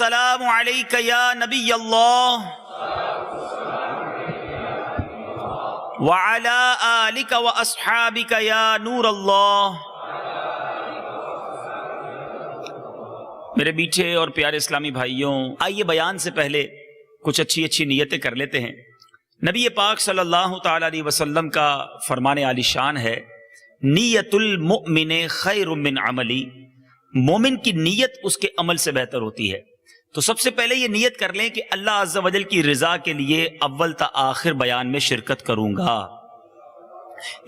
السلام علیک یا نبی اللہ وعلی آلک و اصحابک یا نور اللہ۔ میرے میٹھے اور پیارے اسلامی بھائیوں، آئیے بیان سے پہلے کچھ اچھی نیتیں کر لیتے ہیں۔ نبی پاک صلی اللہ تعالی علیہ وسلم کا فرمان عالی شان ہے، نیت المؤمن خیر من عملی، مومن کی نیت اس کے عمل سے بہتر ہوتی ہے۔ تو سب سے پہلے یہ نیت کر لیں کہ اللہ عز و جل کی رضا کے لیے اول تا آخر بیان میں شرکت کروں گا،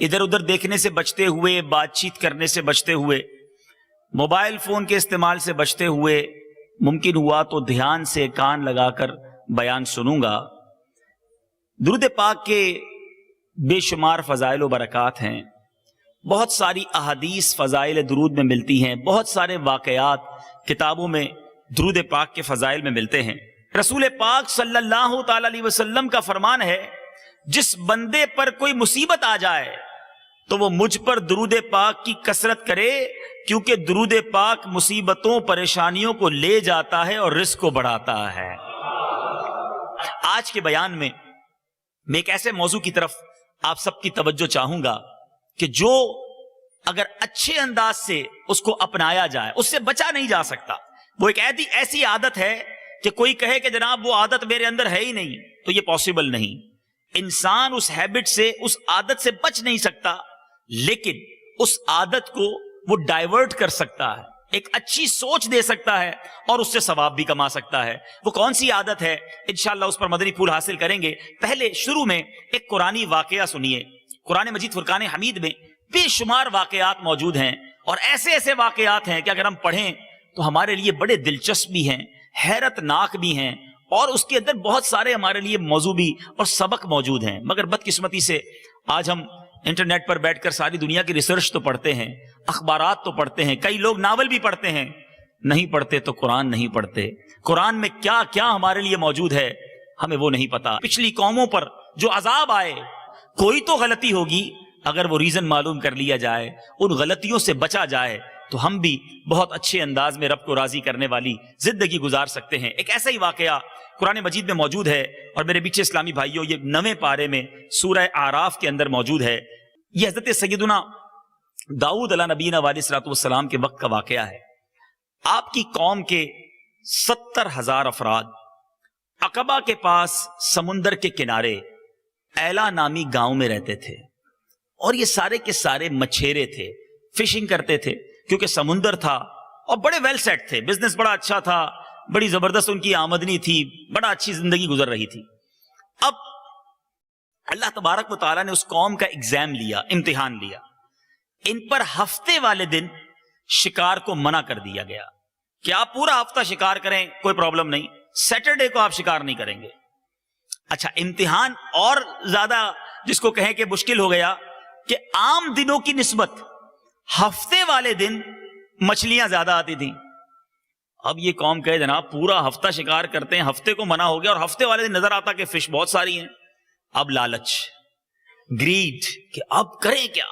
ادھر ادھر دیکھنے سے بچتے ہوئے، بات چیت کرنے سے بچتے ہوئے، موبائل فون کے استعمال سے بچتے ہوئے، ممکن ہوا تو دھیان سے کان لگا کر بیان سنوں گا۔ درود پاک کے بے شمار فضائل و برکات ہیں، بہت ساری احادیث فضائل درود میں ملتی ہیں، بہت سارے واقعات کتابوں میں درود پاک کے فضائل میں ملتے ہیں۔ رسول پاک صلی اللہ تعالی علیہ وسلم کا فرمان ہے، جس بندے پر کوئی مصیبت آ جائے تو وہ مجھ پر درود پاک کی کثرت کرے، کیونکہ درود پاک مصیبتوں پریشانیوں کو لے جاتا ہے اور رزق کو بڑھاتا ہے۔ آج کے بیان میں میں ایک ایسے موضوع کی طرف آپ سب کی توجہ چاہوں گا کہ جو اگر اچھے انداز سے اس کو اپنایا جائے اس سے بچا نہیں جا سکتا۔ وہ ایک ایسی عادت ہے کہ کوئی کہے کہ جناب وہ عادت میرے اندر ہے ہی نہیں، تو یہ پاسبل نہیں۔ انسان اس ہیبٹ سے، اس عادت سے بچ نہیں سکتا، لیکن اس عادت کو وہ ڈائیورٹ کر سکتا ہے، ایک اچھی سوچ دے سکتا ہے اور اس سے ثواب بھی کما سکتا ہے۔ وہ کون سی عادت ہے؟ انشاءاللہ اس پر مدنی پھول حاصل کریں گے۔ پہلے شروع میں ایک قرآنی واقعہ سنیے۔ قرآن مجید فرقان حمید میں بے شمار واقعات موجود ہیں، اور ایسے واقعات ہیں کہ اگر ہم پڑھیں تو ہمارے لیے بڑے دلچسپ بھی ہیں، حیرت ناک بھی ہیں، اور اس کے اندر بہت سارے ہمارے لیے موضوع بھی اور سبق موجود ہیں۔ مگر بدقسمتی سے آج ہم انٹرنیٹ پر بیٹھ کر ساری دنیا کی ریسرچ تو پڑھتے ہیں، اخبارات تو پڑھتے ہیں، کئی لوگ ناول بھی پڑھتے ہیں، نہیں پڑھتے تو قرآن نہیں پڑھتے۔ قرآن میں کیا کیا ہمارے لیے موجود ہے ہمیں وہ نہیں پتا۔ پچھلی قوموں پر جو عذاب آئے، کوئی تو غلطی ہوگی، اگر وہ ریزن معلوم کر لیا جائے، ان غلطیوں سے بچا جائے، تو ہم بھی بہت اچھے انداز میں رب کو راضی کرنے والی زندگی گزار سکتے ہیں۔ ایک ایسا ہی واقعہ قرآن مجید میں موجود ہے، اور میرے پیچھے اسلامی بھائیوں یہ 9ویں پارے میں سورہ اعراف کے اندر موجود ہے۔ یہ حضرت سیدنا داؤد علیہ نبینا علیہ الصلوۃ والسلام کے وقت کا واقعہ ہے۔ آپ کی قوم کے 70,000 افراد عقبہ کے پاس سمندر کے کنارے ایلا نامی گاؤں میں رہتے تھے، اور یہ سارے کے سارے مچھیرے تھے، فشنگ کرتے تھے، کیونکہ سمندر تھا، اور بڑے ویل سیٹ تھے، بزنس بڑا اچھا تھا، بڑی زبردست ان کی آمدنی تھی، بڑا اچھی زندگی گزر رہی تھی۔ اب اللہ تبارک و تعالیٰ نے اس قوم کا ایگزام لیا، امتحان لیا۔ ان پر ہفتے والے دن شکار کو منع کر دیا گیا کہ آپ پورا ہفتہ شکار کریں، کوئی پرابلم نہیں، سیٹرڈے کو آپ شکار نہیں کریں گے۔ اچھا، امتحان اور زیادہ جس کو کہیں کہ مشکل ہو گیا کہ عام دنوں کی نسبت ہفتے والے دن مچھلیاں زیادہ آتی تھیں۔ اب یہ قوم کہے جناب پورا ہفتہ شکار کرتے ہیں، ہفتے کو منع ہو گیا، اور ہفتے والے دن نظر آتا کہ فش بہت ساری ہیں۔ اب لالچ، گریڈ، کہ اب کریں کیا؟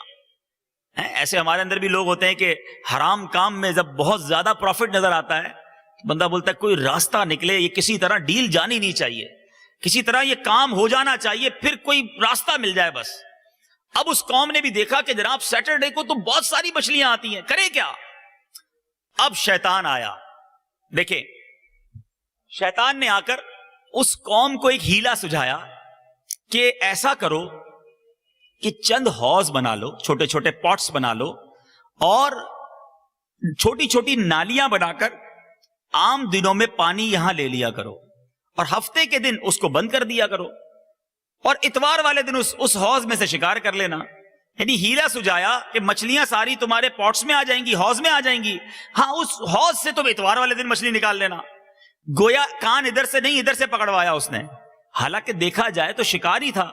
ایسے ہمارے اندر بھی لوگ ہوتے ہیں کہ حرام کام میں جب بہت زیادہ پروفٹ نظر آتا ہے، بندہ بولتا ہے کوئی راستہ نکلے، یہ کسی طرح ڈیل جانی نہیں چاہیے، کسی طرح یہ کام ہو جانا چاہیے، پھر کوئی راستہ مل جائے بس۔ اب اس قوم نے بھی دیکھا کہ جناب سیٹرڈے کو تو بہت ساری مچھلیاں آتی ہیں، کرے کیا؟ اب شیطان آیا۔ دیکھیں، شیطان نے آ کر اس قوم کو ایک ہیلا سجھایا کہ ایسا کرو کہ چند حوض بنا لو، چھوٹے چھوٹے پاٹس بنا لو، اور چھوٹی چھوٹی نالیاں بنا کر عام دنوں میں پانی یہاں لے لیا کرو، اور ہفتے کے دن اس کو بند کر دیا کرو، اور اتوار والے دن اس حوض میں سے شکار کر لینا۔ یعنی ہیلا سجایا کہ مچھلیاں ساری تمہارے پاٹس میں آ جائیں گی، حوض میں آ جائیں گی، ہاں اس حوض سے تم اتوار والے دن مچھلی نکال لینا۔ گویا کان ادھر سے نہیں ادھر سے پکڑوایا اس نے، حالانکہ دیکھا جائے تو شکار ہی تھا۔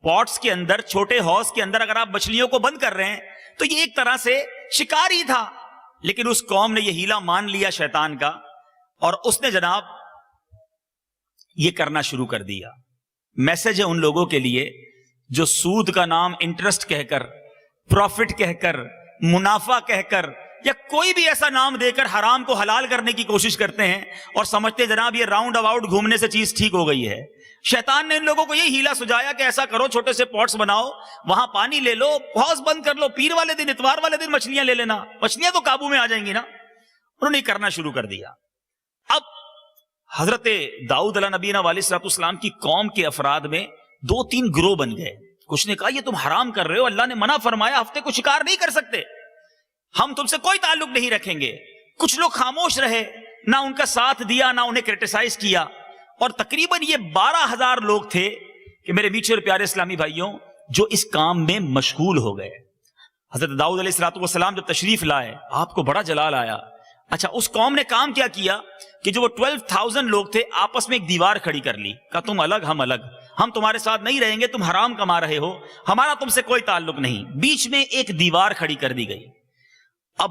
پاٹس کے اندر، چھوٹے حوض کے اندر اگر آپ مچھلیوں کو بند کر رہے ہیں تو یہ ایک طرح سے شکار ہی تھا، لیکن اس قوم نے یہ ہیلا مان لیا شیطان کا، اور اس نے جناب یہ کرنا شروع کر دیا۔ میسج ہے ان لوگوں کے لیے جو سود کا نام انٹرسٹ کہہ کر، پروفٹ کہہ کر، منافع کہہ کر یا کوئی بھی ایسا نام دے کر حرام کو حلال کرنے کی کوشش کرتے ہیں اور سمجھتے جناب یہ راؤنڈ اباؤٹ گھومنے سے چیز ٹھیک ہو گئی ہے. شیطان نے ان لوگوں کو یہی ہیلا سجایا کہ ایسا کرو، چھوٹے سے پوٹس بناؤ، وہاں پانی لے لو، حوض بند کر لو، پیر والے دن اتوار والے دن مچھلیاں لے لینا، مچھلیاں تو قابو میں آ جائیں گی نا. انہوں نے کرنا شروع کر دیا. اب حضرت داؤد علیہ نبینا علیہ الصلوۃ والسلام کی قوم کے افراد میں 2-3 گروہ بن گئے. کچھ نے کہا یہ تم حرام کر رہے ہو، اللہ نے منع فرمایا ہفتے کو شکار نہیں کر سکتے، ہم تم سے کوئی تعلق نہیں رکھیں گے. کچھ لوگ خاموش رہے، نہ ان کا ساتھ دیا نہ انہیں کرٹیسائز کیا. اور تقریباً یہ 12,000 لوگ تھے کہ میرے میٹھے اور پیارے اسلامی بھائیوں جو اس کام میں مشغول ہو گئے. حضرت داؤد علیہ الصلوۃ والسلام جب تشریف لائے آپ کو بڑا جلال آیا. اچھا اس قوم نے کام کیا کیا کہ جو وہ 12,000 لوگ تھے آپس میں ایک دیوار کھڑی کر لی. کہا تم الگ ہم الگ، ہم تمہارے ساتھ نہیں رہیں گے، تم حرام کما رہے ہو، ہمارا تم سے کوئی تعلق نہیں. بیچ میں ایک دیوار کھڑی کر دی گئی. اب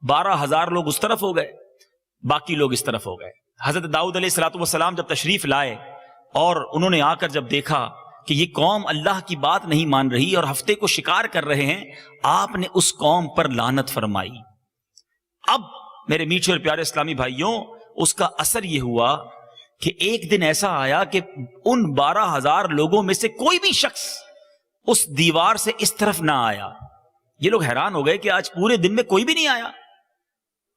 12,000 لوگ اس طرف ہو گئے، باقی لوگ اس طرف ہو گئے. حضرت داؤد علیہ الصلوۃ والسلام جب تشریف لائے اور انہوں نے آ کر جب دیکھا کہ یہ قوم اللہ کی بات نہیں مان رہی اور ہفتے کو شکار کر رہے ہیں، آپ نے اس قوم پر لعنت فرمائی. اب میرے میٹھے اور پیارے اسلامی بھائیوں اس کا اثر یہ ہوا کہ ایک دن ایسا آیا کہ ان 12,000 لوگوں میں سے کوئی بھی شخص اس دیوار سے اس طرف نہ آیا. یہ لوگ حیران ہو گئے کہ آج پورے دن میں کوئی بھی نہیں آیا.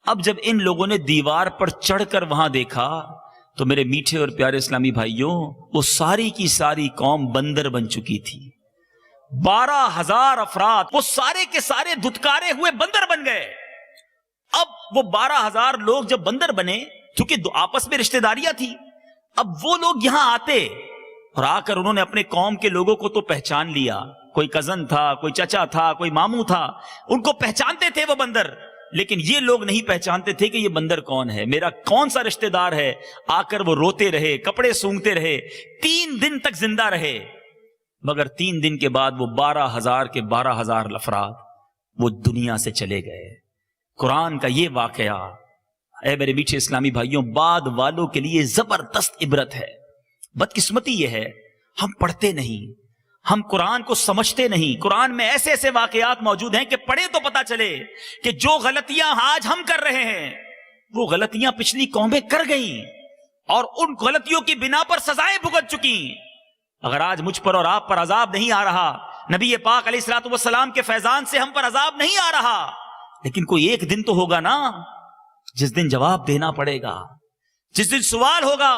اب جب ان لوگوں نے دیوار پر چڑھ کر وہاں دیکھا تو میرے میٹھے اور پیارے اسلامی بھائیوں وہ ساری کی ساری قوم بندر بن چکی تھی. 12,000 افراد وہ سارے کے سارے دھتکارے ہوئے بندر بن گئے. اب وہ 12,000 لوگ جب بندر بنے، کیونکہ آپس میں رشتہ داریاں تھی، اب وہ لوگ یہاں آتے اور آ کر انہوں نے اپنے قوم کے لوگوں کو تو پہچان لیا. کوئی کزن تھا، کوئی چچا تھا، کوئی ماموں تھا، ان کو پہچانتے تھے وہ بندر. لیکن یہ لوگ نہیں پہچانتے تھے کہ یہ بندر کون ہے، میرا کون سا رشتہ دار ہے. آ کر وہ روتے رہے، کپڑے سونگتے رہے، 3 دن تک زندہ رہے. مگر 3 دن کے بعد وہ 12,000 کے 12,000 افراد وہ دنیا سے چلے گئے. قرآن کا یہ واقعہ اے میرے میٹھے اسلامی بھائیوں بعد والوں کے لیے زبردست عبرت ہے. بدقسمتی یہ ہے ہم پڑھتے نہیں، ہم قرآن کو سمجھتے نہیں. قرآن میں ایسے ایسے واقعات موجود ہیں کہ پڑھے تو پتا چلے کہ جو غلطیاں آج ہم کر رہے ہیں وہ غلطیاں پچھلی قومیں کر گئیں اور ان غلطیوں کی بنا پر سزائیں بھگت چکی. اگر آج مجھ پر اور آپ پر عذاب نہیں آ رہا، نبی پاک علیہ الصلوۃ والسلام کے فیضان سے ہم پر عذاب نہیں آ رہا، لیکن کوئی ایک دن تو ہوگا نا جس دن جواب دینا پڑے گا، جس دن سوال ہوگا.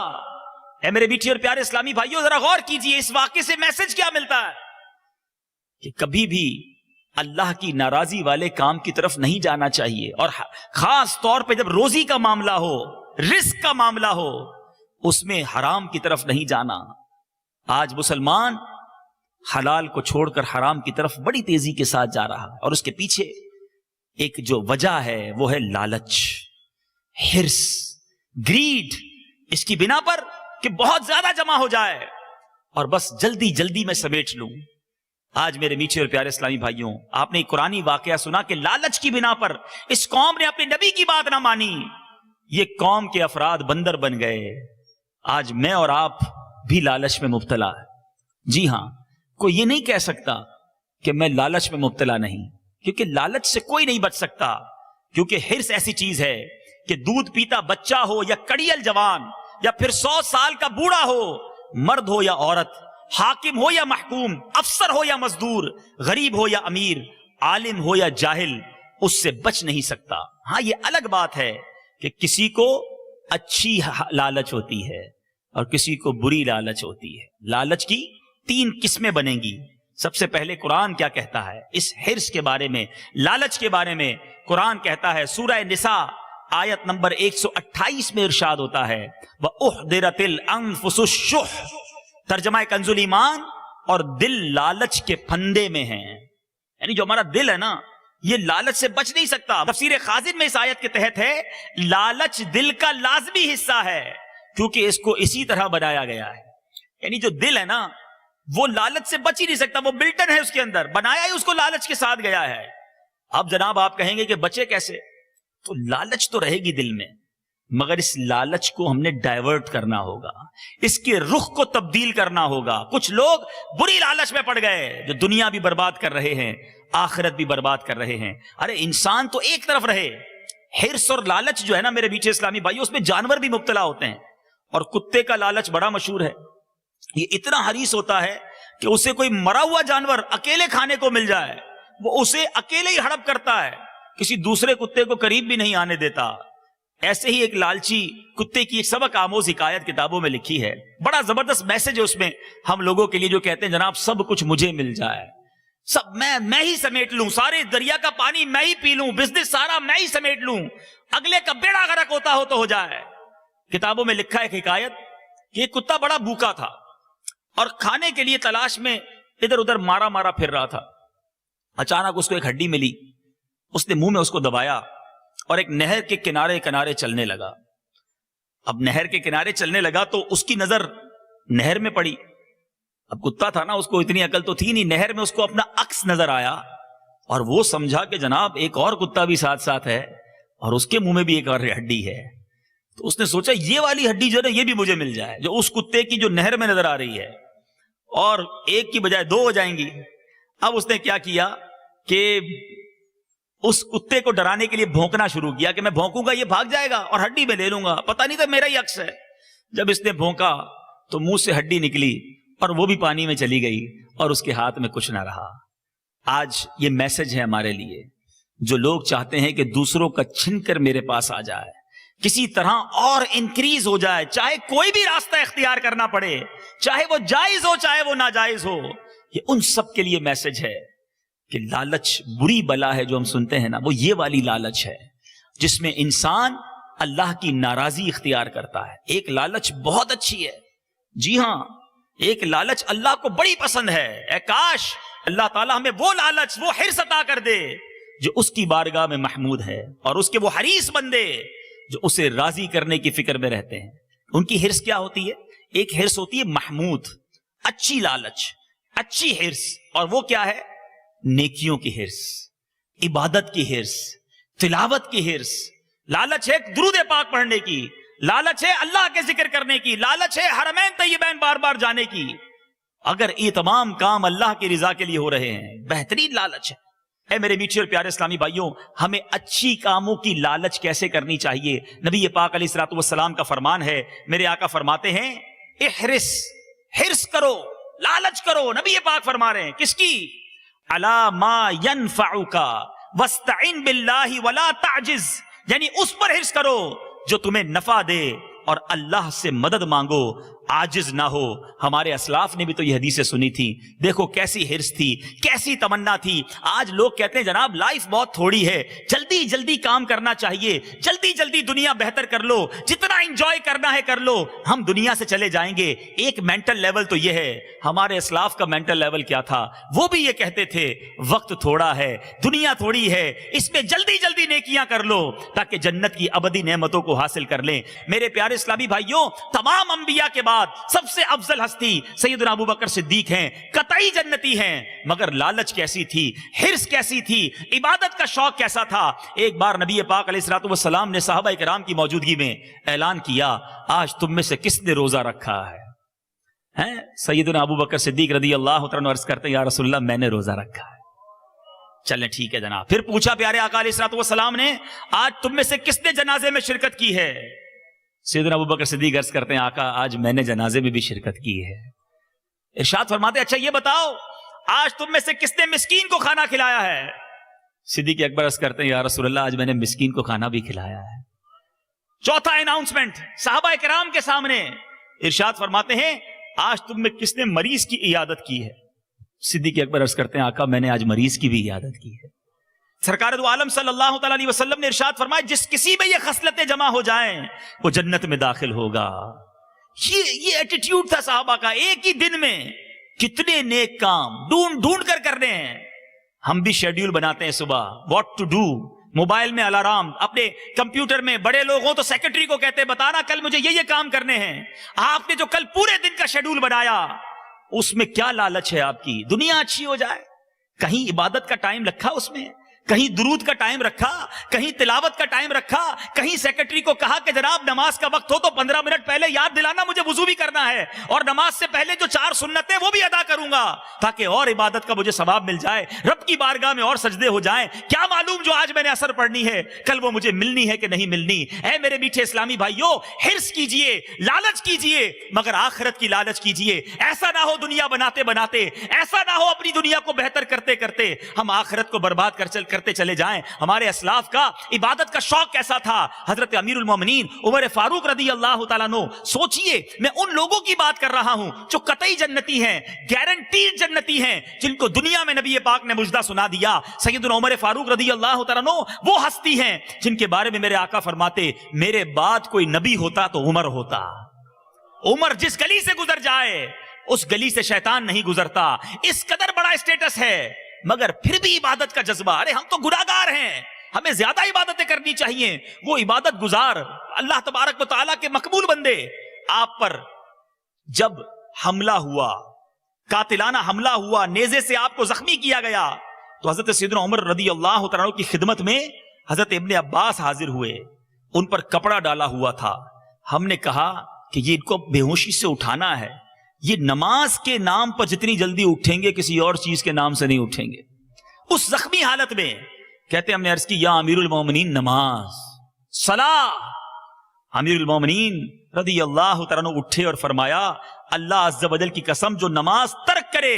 اے میرے میٹھے اور پیارے اسلامی بھائیوں ذرا غور کیجئے اس واقعے سے میسج کیا ملتا ہے کہ کبھی بھی اللہ کی ناراضی والے کام کی طرف نہیں جانا چاہیے. اور خاص طور پہ جب روزی کا معاملہ ہو، رزق کا معاملہ ہو، اس میں حرام کی طرف نہیں جانا. آج مسلمان حلال کو چھوڑ کر حرام کی طرف بڑی تیزی کے ساتھ جا رہا ہے، اور اس کے پیچھے ایک جو وجہ ہے وہ ہے لالچ، ہرس، گریڈ. اس کی بنا پر کہ بہت زیادہ جمع ہو جائے اور بس جلدی جلدی میں سمیٹ لوں. آج میرے میٹھے اور پیارے اسلامی بھائیوں آپ نے ایک قرآنی واقعہ سنا کہ لالچ کی بنا پر اس قوم نے اپنے نبی کی بات نہ مانی، یہ قوم کے افراد بندر بن گئے. آج میں اور آپ بھی لالچ میں مبتلا ہے. جی ہاں، کوئی یہ نہیں کہہ سکتا کہ میں لالچ میں مبتلا نہیں، کیونکہ لالچ سے کوئی نہیں بچ سکتا. کیونکہ ہرس ایسی چیز ہے کہ دودھ پیتا بچہ ہو یا کڑیل جوان یا پھر 100 سال کا بوڑھا ہو، مرد ہو یا عورت، حاکم ہو یا محکوم، افسر ہو یا مزدور، غریب ہو یا امیر، عالم ہو یا جاہل، اس سے بچ نہیں سکتا. ہاں یہ الگ بات ہے کہ کسی کو اچھی لالچ ہوتی ہے اور کسی کو بری لالچ ہوتی ہے. لالچ کی 3 قسمیں بنیں گی. سب سے پہلے قرآن کیا کہتا ہے اس ہرس کے بارے میں، لالچ کے بارے میں؟ قرآن کہتا ہے سورہ نساء آیت نمبر 128 میں ارشاد ہوتا ہے وَأُحْضِرَتِ الْأَنفُسُ الشُّحَّ. ترجمہ کنز الایمان، اور دل لالچ کے پھندے میں ہیں. یعنی جو ہمارا دل ہے نا یہ لالچ سے بچ نہیں سکتا. تفسیر خازن میں اس آیت کے تحت ہے لالچ دل کا لازمی حصہ ہے کیونکہ اس کو اسی طرح بنایا گیا ہے. یعنی جو دل ہے نا وہ لالچ سے بچ ہی نہیں سکتا، وہ بلٹن ہے اس کے اندر، بنایا ہی اس کو لالچ کے ساتھ گیا ہے. اب جناب آپ کہیں گے کہ بچے کیسے؟ تو لالچ تو رہے گی دل میں، مگر اس لالچ کو ہم نے ڈائیورٹ کرنا ہوگا، اس کے رخ کو تبدیل کرنا ہوگا. کچھ لوگ بری لالچ میں پڑ گئے جو دنیا بھی برباد کر رہے ہیں، آخرت بھی برباد کر رہے ہیں. ارے انسان تو ایک طرف رہے, حرص اور لالچ جو ہے نا میرے میٹھے اسلامی بھائیو, اس میں جانور بھی مبتلا ہوتے ہیں. اور کتے کا لالچ بڑا مشہور ہے. یہ اتنا حریص ہوتا ہے کہ اسے کوئی مرا ہوا جانور اکیلے کھانے کو مل جائے, وہ اسے اکیلے ہی ہڑپ کرتا ہے, کسی دوسرے کتے کو قریب بھی نہیں آنے دیتا. ایسے ہی ایک لالچی کتے کی ایک سبق آموز حکایت کتابوں میں لکھی ہے. بڑا زبردست میسج ہے اس میں ہم لوگوں کے لیے, جو کہتے ہیں جناب سب کچھ مجھے مل جائے, سب میں ہی سمیٹ لوں, سارے دریا کا پانی میں ہی پی لوں, بزنس سارا میں ہی سمیٹ لوں, اگلے کا بیڑا غرق ہوتا ہو تو ہو جائے. کتابوں میں لکھا ہے ایک حکایت کہ ایک کتا بڑا بھوکا تھا اور کھانے کے لیے تلاش میں ادھر ادھر مارا پھر رہا تھا. اچانک اس کو ایک ہڈی ملی, اس نے منہ میں اس کو دبایا اور ایک نہر کے کنارے کنارے چلنے لگا. اب نہر کے کنارے چلنے لگا تو اس کی نظر نہر میں پڑی. اب کتا تھا نا, اس کو اتنی عقل تو تھی نہیں, نہر میں اس کو اپنا عکس نظر آیا اور وہ سمجھا کہ جناب ایک اور کتا بھی ساتھ ساتھ ہے اور اس کے منہ میں بھی ایک اور ہڈی ہے. تو اس نے سوچا یہ والی ہڈی جو ہے نا یہ بھی مجھے مل جائے, جو اس کتے کی جو نہر میں نظر آ رہی ہے, اور ایک کی بجائے دو ہو جائیں گی. اب اس نے کیا کیا کہ اس کتے کو ڈرانے کے لیے بھونکنا شروع کیا کہ میں بھونکوں گا یہ بھاگ جائے گا اور ہڈی میں لے لوں گا, پتہ نہیں تھا میرا ہی عکس ہے. جب اس نے بھونکا تو منہ سے ہڈی نکلی اور وہ بھی پانی میں چلی گئی اور اس کے ہاتھ میں کچھ نہ رہا. آج یہ میسج ہے ہمارے لیے, جو لوگ چاہتے ہیں کہ دوسروں کا چھن کر میرے پاس آ جائے, کسی طرح اور انکریز ہو جائے, چاہے کوئی بھی راستہ اختیار کرنا پڑے, چاہے وہ جائز ہو چاہے وہ ناجائز ہو, یہ ان سب کے لیے میسج ہے کہ لالچ بری بلا ہے. جو ہم سنتے ہیں نا وہ یہ والی لالچ ہے جس میں انسان اللہ کی ناراضی اختیار کرتا ہے. ایک لالچ بہت اچھی ہے, جی ہاں, ایک لالچ اللہ کو بڑی پسند ہے. اے کاش اللہ تعالیٰ ہمیں وہ لالچ, وہ حرص عطا کر دے جو اس کی بارگاہ میں محمود ہے, اور اس کے وہ حریص بندے جو اسے راضی کرنے کی فکر میں رہتے ہیں. ان کی حرص کیا ہوتی ہے؟ ایک حرص ہوتی ہے محمود, اچھی لالچ, اچھی حرص, اور وہ کیا ہے؟ نیکیوں کی حرص, عبادت کی حرص, تلاوت کی حرص. لالچ ہے درود پاک پڑھنے کی, لالچ ہے اللہ کے ذکر کرنے کی, لالچ ہے حرمین طیبین بار بار جانے کی. اگر یہ تمام کام اللہ کی رضا کے لیے ہو رہے ہیں, بہترین لالچ ہے. اے میرے میٹھے اور پیارے اسلامی بھائیوں, ہمیں اچھی کاموں کی لالچ کیسے کرنی چاہیے؟ نبی پاک علیہ الصلوۃ والسلام کا فرمان ہے, میرے آقا فرماتے ہیں احرس, حرص کرو, لالچ کرو. نبی پاک فرما رہے ہیں کس کی؟ علی ما ینفعک واستعن باللہ ولا تعجز, یعنی اس پر حرص کرو جو تمہیں نفع دے اور اللہ سے مدد مانگو, عاجز نہ ہو. ہمارے اسلاف نے بھی تو یہ حدیثیں سنی تھی, دیکھو کیسی حرص تھی, کیسی تمنا تھی. آج لوگ کہتے ہیں جناب لائف بہت تھوڑی ہے, جلدی جلدی کام کرنا چاہیے, جلدی جلدی دنیا بہتر کر لو, جتنا انجوائے کرنا ہے کر لو, ہم دنیا سے چلے جائیں گے. ایک مینٹل لیول تو یہ ہے, ہمارے اسلاف کا مینٹل لیول کیا تھا؟ وہ بھی یہ کہتے تھے وقت تھوڑا ہے, دنیا تھوڑی ہے, اس میں جلدی جلدی نیکیاں کر لو تاکہ جنت کی ابدی نعمتوں کو حاصل کر لیں. میرے پیارے اسلامی بھائیوں, تمام انبیاء کے بعد سب سے افضل ہستی سیدنا ابو بکر صدیق ہیں, قطعی جنتی ہیں. مگر لالچ کیسی تھی, حرص کیسی تھی, عبادت کا شوق کیسا تھا. ایک بار نبی پاک علیہ الصلوۃ والسلام نے صحابہ کرام کی موجودگی میں اعلان کیا, آج تم میں سے کس نے روزہ رکھا ہے؟ سیدنا ابو بکر صدیق رضی اللہ عنہ عرض کرتے ہیں یا رسول اللہ میں نے روزہ رکھا ہے. چلیں ٹھیک ہے جناب. پھر پوچھا پیارے آقا علیہ الصلوۃ والسلام نے, آج تم میں سے کس نے جنازے میں شرکت کی ہے؟ سیدنا ابو بکر صدیق عرض کرتے ہیں آقا آج میں نے جنازے میں بھی شرکت کی ہے. ارشاد فرماتے اچھا یہ بتاؤ آج تم میں سے کس نے مسکین کو کھانا کھلایا ہے؟ صدیق اکبر عرض کرتے ہیں یا رسول اللہ آج میں نے مسکین کو کھانا بھی کھلایا ہے. چوتھا اناؤنسمنٹ صحابہ کرام کے سامنے, ارشاد فرماتے ہیں آج تم میں کس نے مریض کی عیادت کی ہے؟ صدیق اکبر عرض کرتے ہیں آقا میں نے آج مریض کی بھی عیادت کی ہے. سرکار دو عالم صلی اللہ تعالی علیہ وسلم نے ارشاد فرمایا جس کسی میں یہ خصلتیں جمع ہو جائیں وہ جنت میں داخل ہوگا. یہ ایٹیٹیوڈ تھا صحابہ کا. ایک ہی دن میں کتنے نیک کام ڈھونڈ ڈھونڈ کر کرنے ہیں. ہم بھی شیڈیول بناتے ہیں صبح واٹ ٹو ڈو, موبائل میں الارم, اپنے کمپیوٹر میں, بڑے لوگ ہوں تو سیکرٹری کو کہتے ہیں بتانا کل مجھے یہ کام کرنے ہیں. آپ نے جو کل پورے دن کا شیڈیول بنایا اس میں کیا لالچ ہے آپ کی؟ دنیا اچھی ہو جائے, کہیں عبادت کا ٹائم رکھا اس میں, کہیں درود کا ٹائم رکھا, کہیں تلاوت کا ٹائم رکھا, کہیں سیکرٹری کو کہا کہ جناب نماز کا وقت ہو تو 15 منٹ پہلے یاد دلانا مجھے وضو بھی کرنا ہے, اور نماز سے پہلے جو 4 سنتیں وہ بھی ادا کروں گا تاکہ اور عبادت کا مجھے ثواب مل جائے, رب کی بارگاہ میں اور سجدے ہو جائیں. کیا معلوم جو آج میں نے اثر پڑھنی ہے کل وہ مجھے ملنی ہے کہ نہیں ملنی. اے میرے میٹھے اسلامی بھائیوں, حرص کیجئے, لالچ کیجئے, مگر آخرت کی لالچ کیجئے. ایسا نہ ہو دنیا بناتے بناتے, ایسا نہ ہو اپنی دنیا کو بہتر کرتے کرتے ہم آخرت کو برباد کرتے چلے جائیں. ہمارے اسلاف کا عبادت کا شوق کیسا تھا. حضرت امیر المومنین عمر فاروق رضی اللہ تعالیٰ عنہ, سوچئے میں ان لوگوں کی بات کر رہا ہوں جو قطعی جنتی ہیں, گارنٹیڈ جنتی ہیں, جن کو دنیا میں نبی پاک نے مجدہ سنا دیا. سیدنا عمر فاروق رضی اللہ تعالیٰ عنہ وہ ہستی ہیں جن کے بارے میں میرے آقا فرماتے میرے بعد کوئی نبی ہوتا تو عمر ہوتا. عمر جس گلی سے گزر جائے اس گلی سے شیطان نہیں گزرتا. اس قدر بڑا اسٹیٹس ہے, مگر پھر بھی عبادت کا جذبہ. ارے ہم تو گناہگار ہیں, ہمیں زیادہ عبادتیں کرنی چاہیے. وہ عبادت گزار اللہ تبارک و تعالیٰ کے مقبول بندے. آپ پر جب حملہ ہوا, قاتلانہ حملہ ہوا, نیزے سے آپ کو زخمی کیا گیا, تو حضرت سیدنا عمر رضی اللہ تعالیٰ عنہ کی خدمت میں حضرت ابن عباس حاضر ہوئے. ان پر کپڑا ڈالا ہوا تھا. ہم نے کہا کہ یہ ان کو بے ہوشی سے اٹھانا ہے, یہ نماز کے نام پر جتنی جلدی اٹھیں گے کسی اور چیز کے نام سے نہیں اٹھیں گے. اس زخمی حالت میں کہتے ہم نے عرض کی یا امیر المومنین نماز صلاح. امیر المومنین رضی اللہ تعالیٰ عنہ اٹھے اور فرمایا اللہ عز و جل کی قسم جو نماز ترک کرے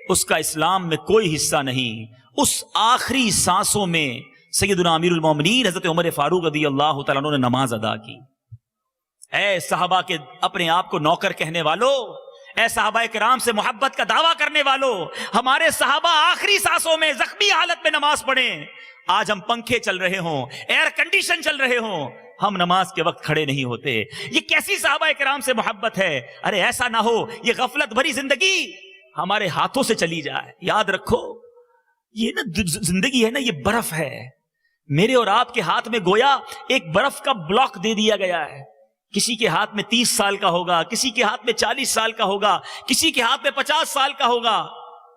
اس کا اسلام میں کوئی حصہ نہیں. اس آخری سانسوں میں سیدنا امیر المومنین حضرت عمر فاروق رضی اللہ تعالیٰ عنہ نے نماز ادا کی. اے صحابہ کے اپنے آپ کو نوکر کہنے والوں, اے صحابہ کرام سے محبت کا دعویٰ کرنے والوں, ہمارے صحابہ آخری سانسوں میں زخمی حالت میں نماز پڑھیں. آج ہم پنکھے چل رہے ہوں, ایئر کنڈیشن چل رہے ہوں, ہم نماز کے وقت کھڑے نہیں ہوتے. یہ کیسی صحابہ کرام سے محبت ہے. ارے ایسا نہ ہو یہ غفلت بھری زندگی ہمارے ہاتھوں سے چلی جائے. یاد رکھو یہ نا زندگی ہے نا, یہ برف ہے. میرے اور آپ کے ہاتھ میں گویا ایک برف کا بلاک دے دیا گیا ہے. کسی کے ہاتھ میں 30 سال کا ہوگا, کسی کے ہاتھ میں 40 سال کا ہوگا, کسی کے ہاتھ میں 50 سال کا ہوگا,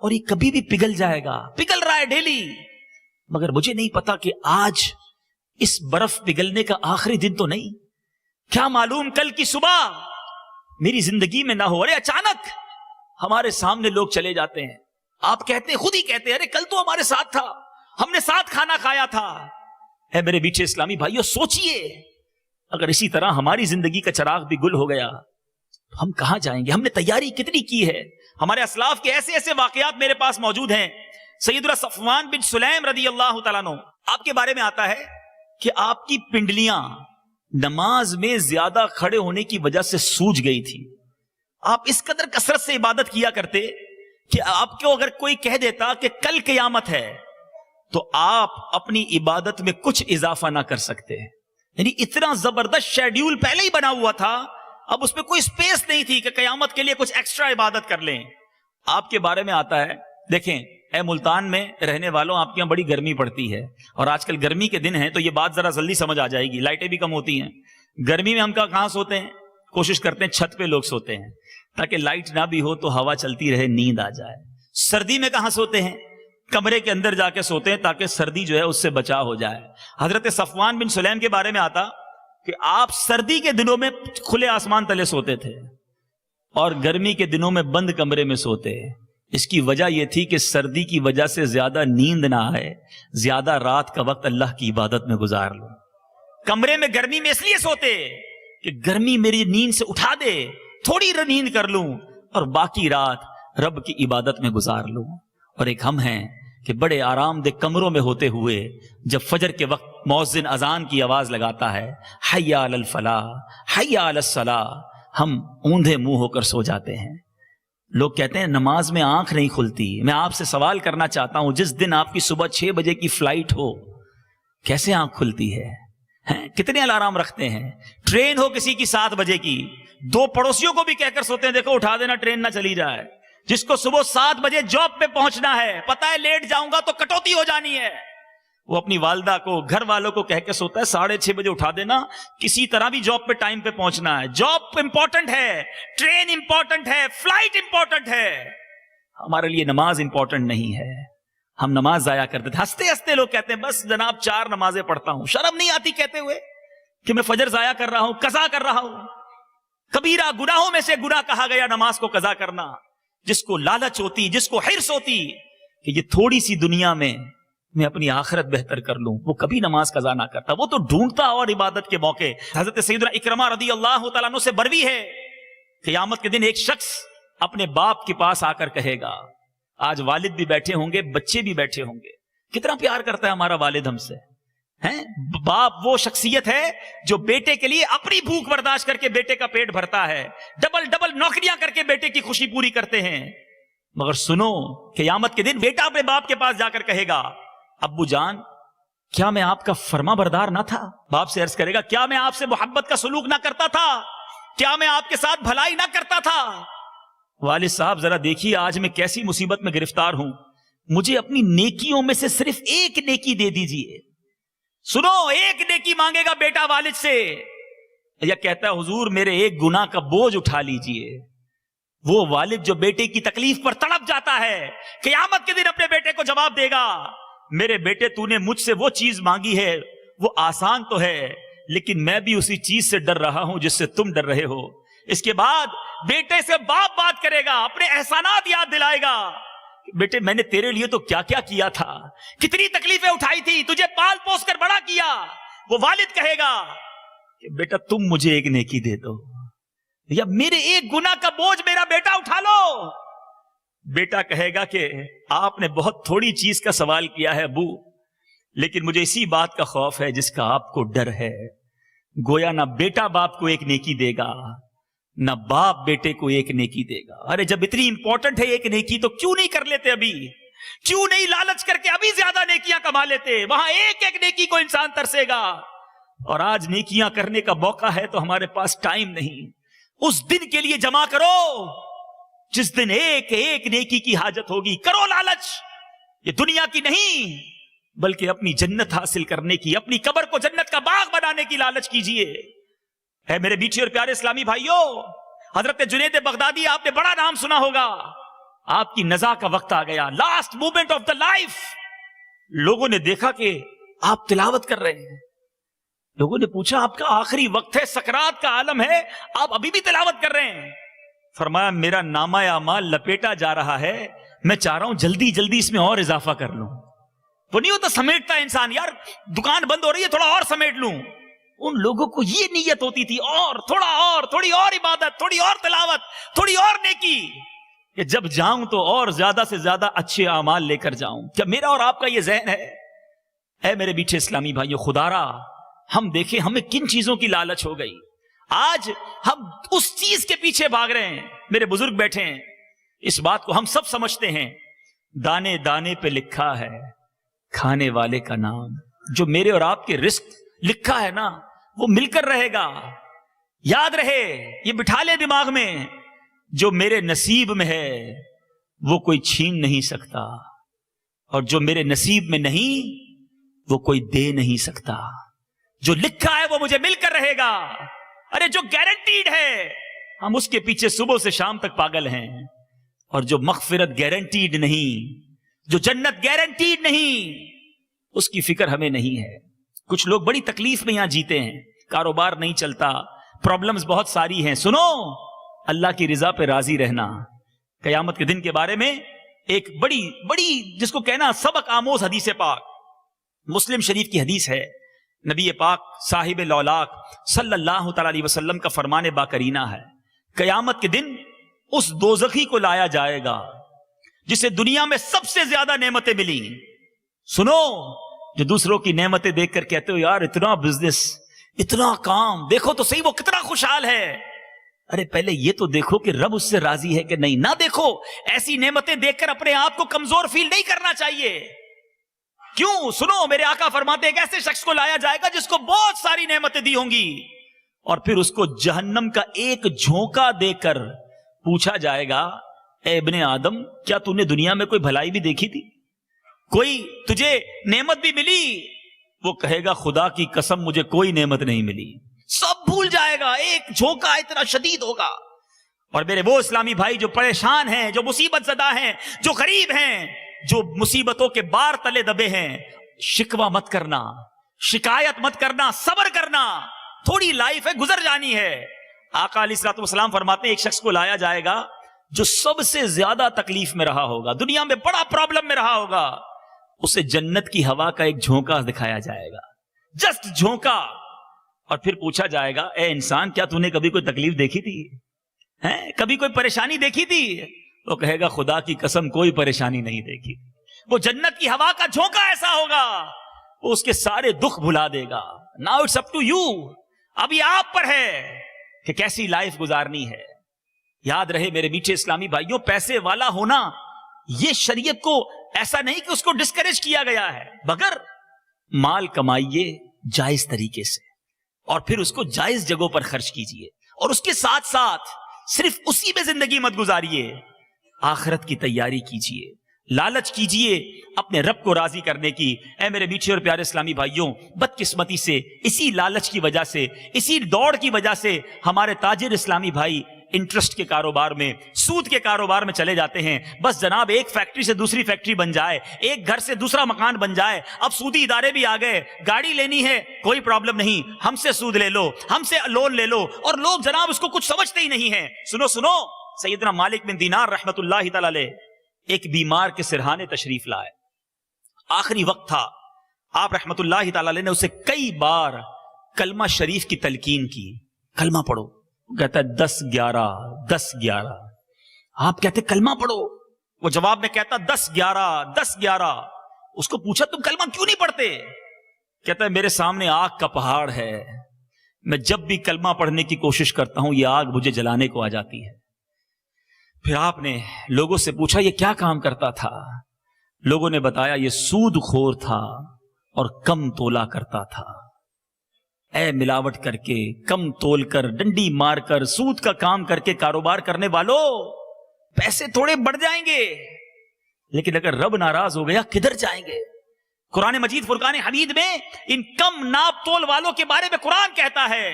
اور یہ کبھی بھی پگھل جائے گا. پگھل رہا ہے ڈیلی, مگر مجھے نہیں پتا کہ آج اس برف پگھلنے کا آخری دن تو نہیں. کیا معلوم کل کی صبح میری زندگی میں نہ ہو. ارے اچانک ہمارے سامنے لوگ چلے جاتے ہیں, آپ کہتے ہیں, خود ہی کہتے ہیں ارے کل تو ہمارے ساتھ تھا, ہم نے ساتھ کھانا کھایا تھا. اے میرے میٹھے اسلامی بھائیوں سوچئے اگر اسی طرح ہماری زندگی کا چراغ بھی گل ہو گیا تو ہم کہاں جائیں گے. ہم نے تیاری کتنی کی ہے. ہمارے اسلاف کے ایسے ایسے واقعات میرے پاس موجود ہیں. سیدنا صفوان بن سلیم رضی اللہ تعالیٰ عنہ, آپ کے بارے میں آتا ہے کہ آپ کی پنڈلیاں نماز میں زیادہ کھڑے ہونے کی وجہ سے سوج گئی تھی. آپ اس قدر کثرت سے عبادت کیا کرتے کہ آپ کو اگر کوئی کہہ دیتا کہ کل قیامت ہے تو آپ اپنی عبادت میں کچھ اضافہ نہ کر سکتے. یعنی اتنا زبردست شیڈیول پہلے ہی بنا ہوا تھا, اب اس میں کوئی سپیس نہیں تھی کہ قیامت کے لیے کچھ ایکسٹرا عبادت کر لیں. آپ کے بارے میں آتا ہے, دیکھیں اے ملتان میں رہنے والوں, آپ کے یہاں بڑی گرمی پڑتی ہے, اور آج کل گرمی کے دن ہیں تو یہ بات ذرا جلدی سمجھ آ جائے گی. لائٹیں بھی کم ہوتی ہیں گرمی میں. ہم کہاں سوتے ہیں؟ کوشش کرتے ہیں چھت پہ لوگ سوتے ہیں تاکہ لائٹ نہ بھی ہو تو ہوا چلتی رہے, نیند آ جائے. سردی میں کہاں سوتے ہیں؟ کمرے کے اندر جا کے سوتے ہیں تاکہ سردی جو ہے اس سے بچا ہو جائے. حضرت صفوان بن سلیم کے بارے میں آتا کہ آپ سردی کے دنوں میں کھلے آسمان تلے سوتے تھے اور گرمی کے دنوں میں بند کمرے میں سوتے. اس کی وجہ یہ تھی کہ سردی کی وجہ سے زیادہ نیند نہ آئے, زیادہ رات کا وقت اللہ کی عبادت میں گزار لوں. کمرے میں گرمی میں اس لیے سوتے کہ گرمی میری نیند سے اٹھا دے, تھوڑی نیند کر لوں اور باقی رات رب کی عبادت میں گزار لوں. اور ایک ہم ہیں کہ بڑے آرام دہ کمروں میں ہوتے ہوئے جب فجر کے وقت مؤذن اذان کی آواز لگاتا ہے حی علی الفلاح حی علی الصلاح, ہم اوندھے منہ ہو کر سو جاتے ہیں. لوگ کہتے ہیں نماز میں آنکھ نہیں کھلتی. میں آپ سے سوال کرنا چاہتا ہوں, جس دن آپ کی صبح 6 بجے کی فلائٹ ہو کیسے آنکھ کھلتی ہے؟ کتنے الارم رکھتے ہیں؟ ٹرین ہو کسی کی 7 بجے کی, 2 پڑوسیوں کو بھی کہہ کر سوتے ہیں دیکھو اٹھا دینا ٹرین نہ چلی جائے. جس کو صبح 7 بجے جاب پہ پہنچنا ہے, پتہ ہے لیٹ جاؤں گا تو کٹوتی ہو جانی ہے, وہ اپنی والدہ کو گھر والوں کو کہہ کے سوتا ہے 6:30 بجے اٹھا دینا, کسی طرح بھی جاب پہ ٹائم پہ پہنچنا ہے. جاب امپورٹنٹ ہے, ٹرین امپورٹنٹ ہے, فلائٹ امپورٹنٹ ہے, ہمارے لیے نماز امپورٹنٹ نہیں ہے. ہم نماز ضائع کرتے تھے. ہنستے ہنستے لوگ کہتے ہیں بس جناب 4 نمازیں پڑھتا ہوں. شرم نہیں آتی کہتے ہوئے کہ میں فجر ضائع کر رہا ہوں, قضا کر رہا ہوں. کبیرہ گناہوں میں سے گناہ کہا گیا نماز کو قضا کرنا. جس کو لالچ ہوتی, جس کو حرص ہوتی کہ یہ تھوڑی سی دنیا میں اپنی آخرت بہتر کر لوں, وہ کبھی نماز قضا نہ کرتا. وہ تو ڈھونڈتا اور عبادت کے موقع. حضرت سیدنا اکرمہ رضی اللہ تعالیٰ عنہ سے بروی ہے, قیامت کے دن ایک شخص اپنے باپ کے پاس آ کر کہے گا, آج والد بھی بیٹھے ہوں گے, بچے بھی بیٹھے ہوں گے, کتنا پیار کرتا ہے ہمارا والد ہم سے. باپ وہ شخصیت ہے جو بیٹے کے لیے اپنی بھوک برداشت کر کے بیٹے کا پیٹ بھرتا ہے, ڈبل نوکریاں کر کے بیٹے کی خوشی پوری کرتے ہیں. مگر سنو, قیامت کے دن بیٹا اپنے باپ کے پاس جا کر کہے گا, ابو جان کیا میں آپ کا فرما بردار نہ تھا؟ باپ سے عرض کرے گا, کیا میں آپ سے محبت کا سلوک نہ کرتا تھا؟ کیا میں آپ کے ساتھ بھلائی نہ کرتا تھا؟ والد صاحب ذرا دیکھیے آج میں کیسی مصیبت میں گرفتار ہوں, مجھے اپنی نیکیوں میں سے صرف ایک نیکی دے دیجیے. سنو, ایک نیکی مانگے گا بیٹا والد سے, یا کہتا ہے حضور میرے ایک گناہ کا بوجھ اٹھا لیجیے. وہ والد جو بیٹے کی تکلیف پر تڑپ جاتا ہے, قیامت کے دن اپنے بیٹے کو جواب دے گا, میرے بیٹے تو نے مجھ سے وہ چیز مانگی ہے, وہ آسان تو ہے لیکن میں بھی اسی چیز سے ڈر رہا ہوں جس سے تم ڈر رہے ہو. اس کے بعد بیٹے سے باپ بات کرے گا, اپنے احسانات یاد دلائے گا, بیٹے میں نے تیرے لیے تو کیا کیا کیا تھا, کتنی تکلیفیں اٹھائی تھی, تجھے پال پوس کر بڑا کیا. وہ والد کہے گا کہ بیٹا تم مجھے ایک نیکی دے دو, یا میرے ایک گناہ کا بوجھ میرا بیٹا اٹھا لو. بیٹا کہے گا کہ آپ نے بہت تھوڑی چیز کا سوال کیا ہے ابو, لیکن مجھے اسی بات کا خوف ہے جس کا آپ کو ڈر ہے. گویا نہ بیٹا باپ کو ایک نیکی دے گا, نہ باپ بیٹے کو ایک نیکی دے گا. ارے جب اتنی امپورٹنٹ ہے ایک نیکی تو کیوں نہیں کر لیتے ابھی, کیوں نہیں لالچ کر کے ابھی زیادہ نیکیاں کما لیتے؟ وہاں ایک ایک نیکی کو انسان ترسے گا. اور آج نیکیاں کرنے کا موقع ہے تو ہمارے پاس ٹائم نہیں. اس دن کے لیے جمع کرو جس دن ایک ایک نیکی کی حاجت ہوگی. کرو لالچ, یہ دنیا کی نہیں بلکہ اپنی جنت حاصل کرنے کی, اپنی قبر کو جنت کا باغ بنانے کی لالچ کیجئے. اے میرے میٹھے اور پیارے اسلامی بھائیوں, حضرت جنید بغدادی آپ نے بڑا نام سنا ہوگا. آپ کی نزا کا وقت آ گیا, last moment of the life. لوگوں نے دیکھا کہ آپ تلاوت کر رہے ہیں. لوگوں نے پوچھا آپ کا آخری وقت ہے, سکرات کا عالم ہے, آپ ابھی بھی تلاوت کر رہے ہیں. فرمایا میرا نامہ اعمال لپیٹا جا رہا ہے, میں چاہ رہا ہوں جلدی جلدی اس میں اور اضافہ کر لوں. وہ نہیں ہوتا سمیٹتا انسان, یار دکان بند ہو رہی ہے تھوڑا اور سمیٹ لوں. ان لوگوں کو یہ نیت ہوتی تھی, اور تھوڑا اور, تھوڑی اور عبادت, تھوڑی اور تلاوت, تھوڑی اور نیکی, کہ جب جاؤں تو اور زیادہ سے زیادہ اچھے اعمال لے کر جاؤں. کیا میرا اور آپ کا یہ ذہن ہے؟ اے میرے میٹھے اسلامی بھائیوں, خدا را ہم دیکھیں ہمیں کن چیزوں کی لالچ ہو گئی. آج ہم اس چیز کے پیچھے بھاگ رہے ہیں. میرے بزرگ بیٹھے ہیں, اس بات کو ہم سب سمجھتے ہیں. دانے دانے پہ لکھا ہے کھانے والے کا نام. جو میرے اور آپ کے رزق لکھا ہے نا, وہ مل کر رہے گا. یاد رہے, یہ بٹھا لے دماغ میں, جو میرے نصیب میں ہے وہ کوئی چھین نہیں سکتا, اور جو میرے نصیب میں نہیں وہ کوئی دے نہیں سکتا. جو لکھا ہے وہ مجھے مل کر رہے گا. ارے جو گارنٹیڈ ہے ہم اس کے پیچھے صبح سے شام تک پاگل ہیں, اور جو مغفرت گارنٹیڈ نہیں, جو جنت گارنٹیڈ نہیں, اس کی فکر ہمیں نہیں ہے. کچھ لوگ بڑی تکلیف میں یہاں جیتے ہیں, کاروبار نہیں چلتا, پرابلمز بہت ساری ہیں. سنو, اللہ کی رضا پہ راضی رہنا. قیامت کے دن کے بارے میں ایک بڑی بڑی جس کو کہنا سبق آموز حدیث پاک, مسلم شریف کی حدیث ہے. نبی پاک صاحب لولاک صلی اللہ تعالی علیہ وسلم کا فرمان باکرینہ ہے, قیامت کے دن اس دوزخی کو لایا جائے گا جسے دنیا میں سب سے زیادہ نعمتیں ملی. سنو, جو دوسروں کی نعمتیں دیکھ کر کہتے ہو یار اتنا بزنس, اتنا کام, دیکھو تو صحیح وہ کتنا خوشحال ہے. ارے پہلے یہ تو دیکھو کہ رب اس سے راضی ہے کہ نہیں. نہ دیکھو, ایسی نعمتیں دیکھ کر اپنے آپ کو کمزور فیل نہیں کرنا چاہیے. کیوں؟ سنو, میرے آقا فرماتے ہیں ایک ایسے شخص کو لایا جائے گا جس کو بہت ساری نعمتیں دی ہوں گی, اور پھر اس کو جہنم کا ایک جھونکا دے کر پوچھا جائے گا, اے ابن آدم کیا تو نے دنیا میں کوئی بھلائی بھی دیکھی تھی, کوئی تجھے نعمت بھی ملی؟ وہ کہے گا خدا کی قسم مجھے کوئی نعمت نہیں ملی. سب بھول جائے گا, ایک جھونکا اتنا شدید ہوگا. اور میرے وہ اسلامی بھائی جو پریشان ہیں, جو مصیبت زدہ ہیں, جو غریب ہیں, جو مصیبتوں کے بار تلے دبے ہیں، شکوہ مت کرنا، شکایت مت کرنا، صبر کرنا، تھوڑی لائف ہے، گزر جانی ہے۔ آقا علیہ الصلوۃ والسلام فرماتے ہیں ایک شخص کو لایا جائے گا جو سب سے زیادہ تکلیف میں رہا ہوگا، دنیا میں بڑا پرابلم میں رہا ہوگا، اسے جنت کی ہوا کا ایک جھونکا دکھایا جائے گا، جسٹ جھونکا، اور پھر پوچھا جائے گا اے انسان کیا تو نے کبھی کوئی تکلیف دیکھی تھی؟ کبھی کوئی پریشانی دیکھی تھی؟ وہ کہے گا خدا کی قسم کوئی پریشانی نہیں دیکھی۔ وہ جنت کی ہوا کا جھونکا ایسا ہوگا، وہ اس کے سارے دکھ بھلا دے گا۔ Now it's up to you, ابھی آپ پر ہے کہ کیسی لائف گزارنی ہے۔ یاد رہے میرے میٹھے اسلامی بھائیوں، پیسے والا ہونا یہ شریعت کو ایسا نہیں کہ اس کو ڈسکریج کیا گیا ہے، مگر مال کمائیے جائز طریقے سے اور پھر اس کو جائز جگہوں پر خرچ کیجئے، اور اس کے ساتھ ساتھ صرف اسی میں زندگی مت گزاریے، آخرت کی تیاری کیجئے، لالچ کیجئے اپنے رب کو راضی کرنے کی۔ اے میرے میٹھے اور پیارے اسلامی بھائیوں، بدقسمتی سے اسی لالچ کی وجہ سے، اسی دوڑ کی وجہ سے ہمارے تاجر اسلامی بھائی انٹرسٹ کے کاروبار میں، سود کے کاروبار میں چلے جاتے ہیں۔ بس جناب ایک فیکٹری سے دوسری فیکٹری بن جائے، ایک گھر سے دوسرا مکان بن جائے، اب سودی ادارے بھی آ گئے، گاڑی لینی ہے کوئی پرابلم نہیں، ہم سے سود لے لو، ہم سے لون لے لو، اور لوگ جناب اس کو کچھ سمجھتے ہی نہیں ہیں۔ سنو سنو، سیدنا مالک بن دینار رحمت اللہ تعالی علیہ ایک بیمار کے سرہانے تشریف لائے، آخری وقت تھا، آپ رحمت اللہ تعالی علیہ نے اسے کئی بار کلمہ شریف کی تلقین کی، کلمہ پڑھو، کہتا ہے 10-11 10-11، آپ کہتے کلمہ پڑھو، وہ جواب میں کہتا 10-11 10-11۔ اس کو پوچھا تم کلمہ کیوں نہیں پڑھتے؟ کہتا ہے میرے سامنے آگ کا پہاڑ ہے، میں جب بھی کلمہ پڑھنے کی کوشش کرتا ہوں یہ آگ مجھے جلانے کو آ جاتی ہے۔ پھر آپ نے لوگوں سے پوچھا یہ کیا کام کرتا تھا؟ لوگوں نے بتایا یہ سود خور تھا اور کم تولا کرتا تھا۔ اے ملاوٹ کر کے، کم تول کر، ڈنڈی مار کر، سود کا کام کر کے کاروبار کرنے والوں، پیسے تھوڑے بڑھ جائیں گے لیکن اگر رب ناراض ہو گیا کدھر جائیں گے؟ قرآن مجید فرقان حمید میں ان کم ناپ تول والوں کے بارے میں قرآن کہتا ہے،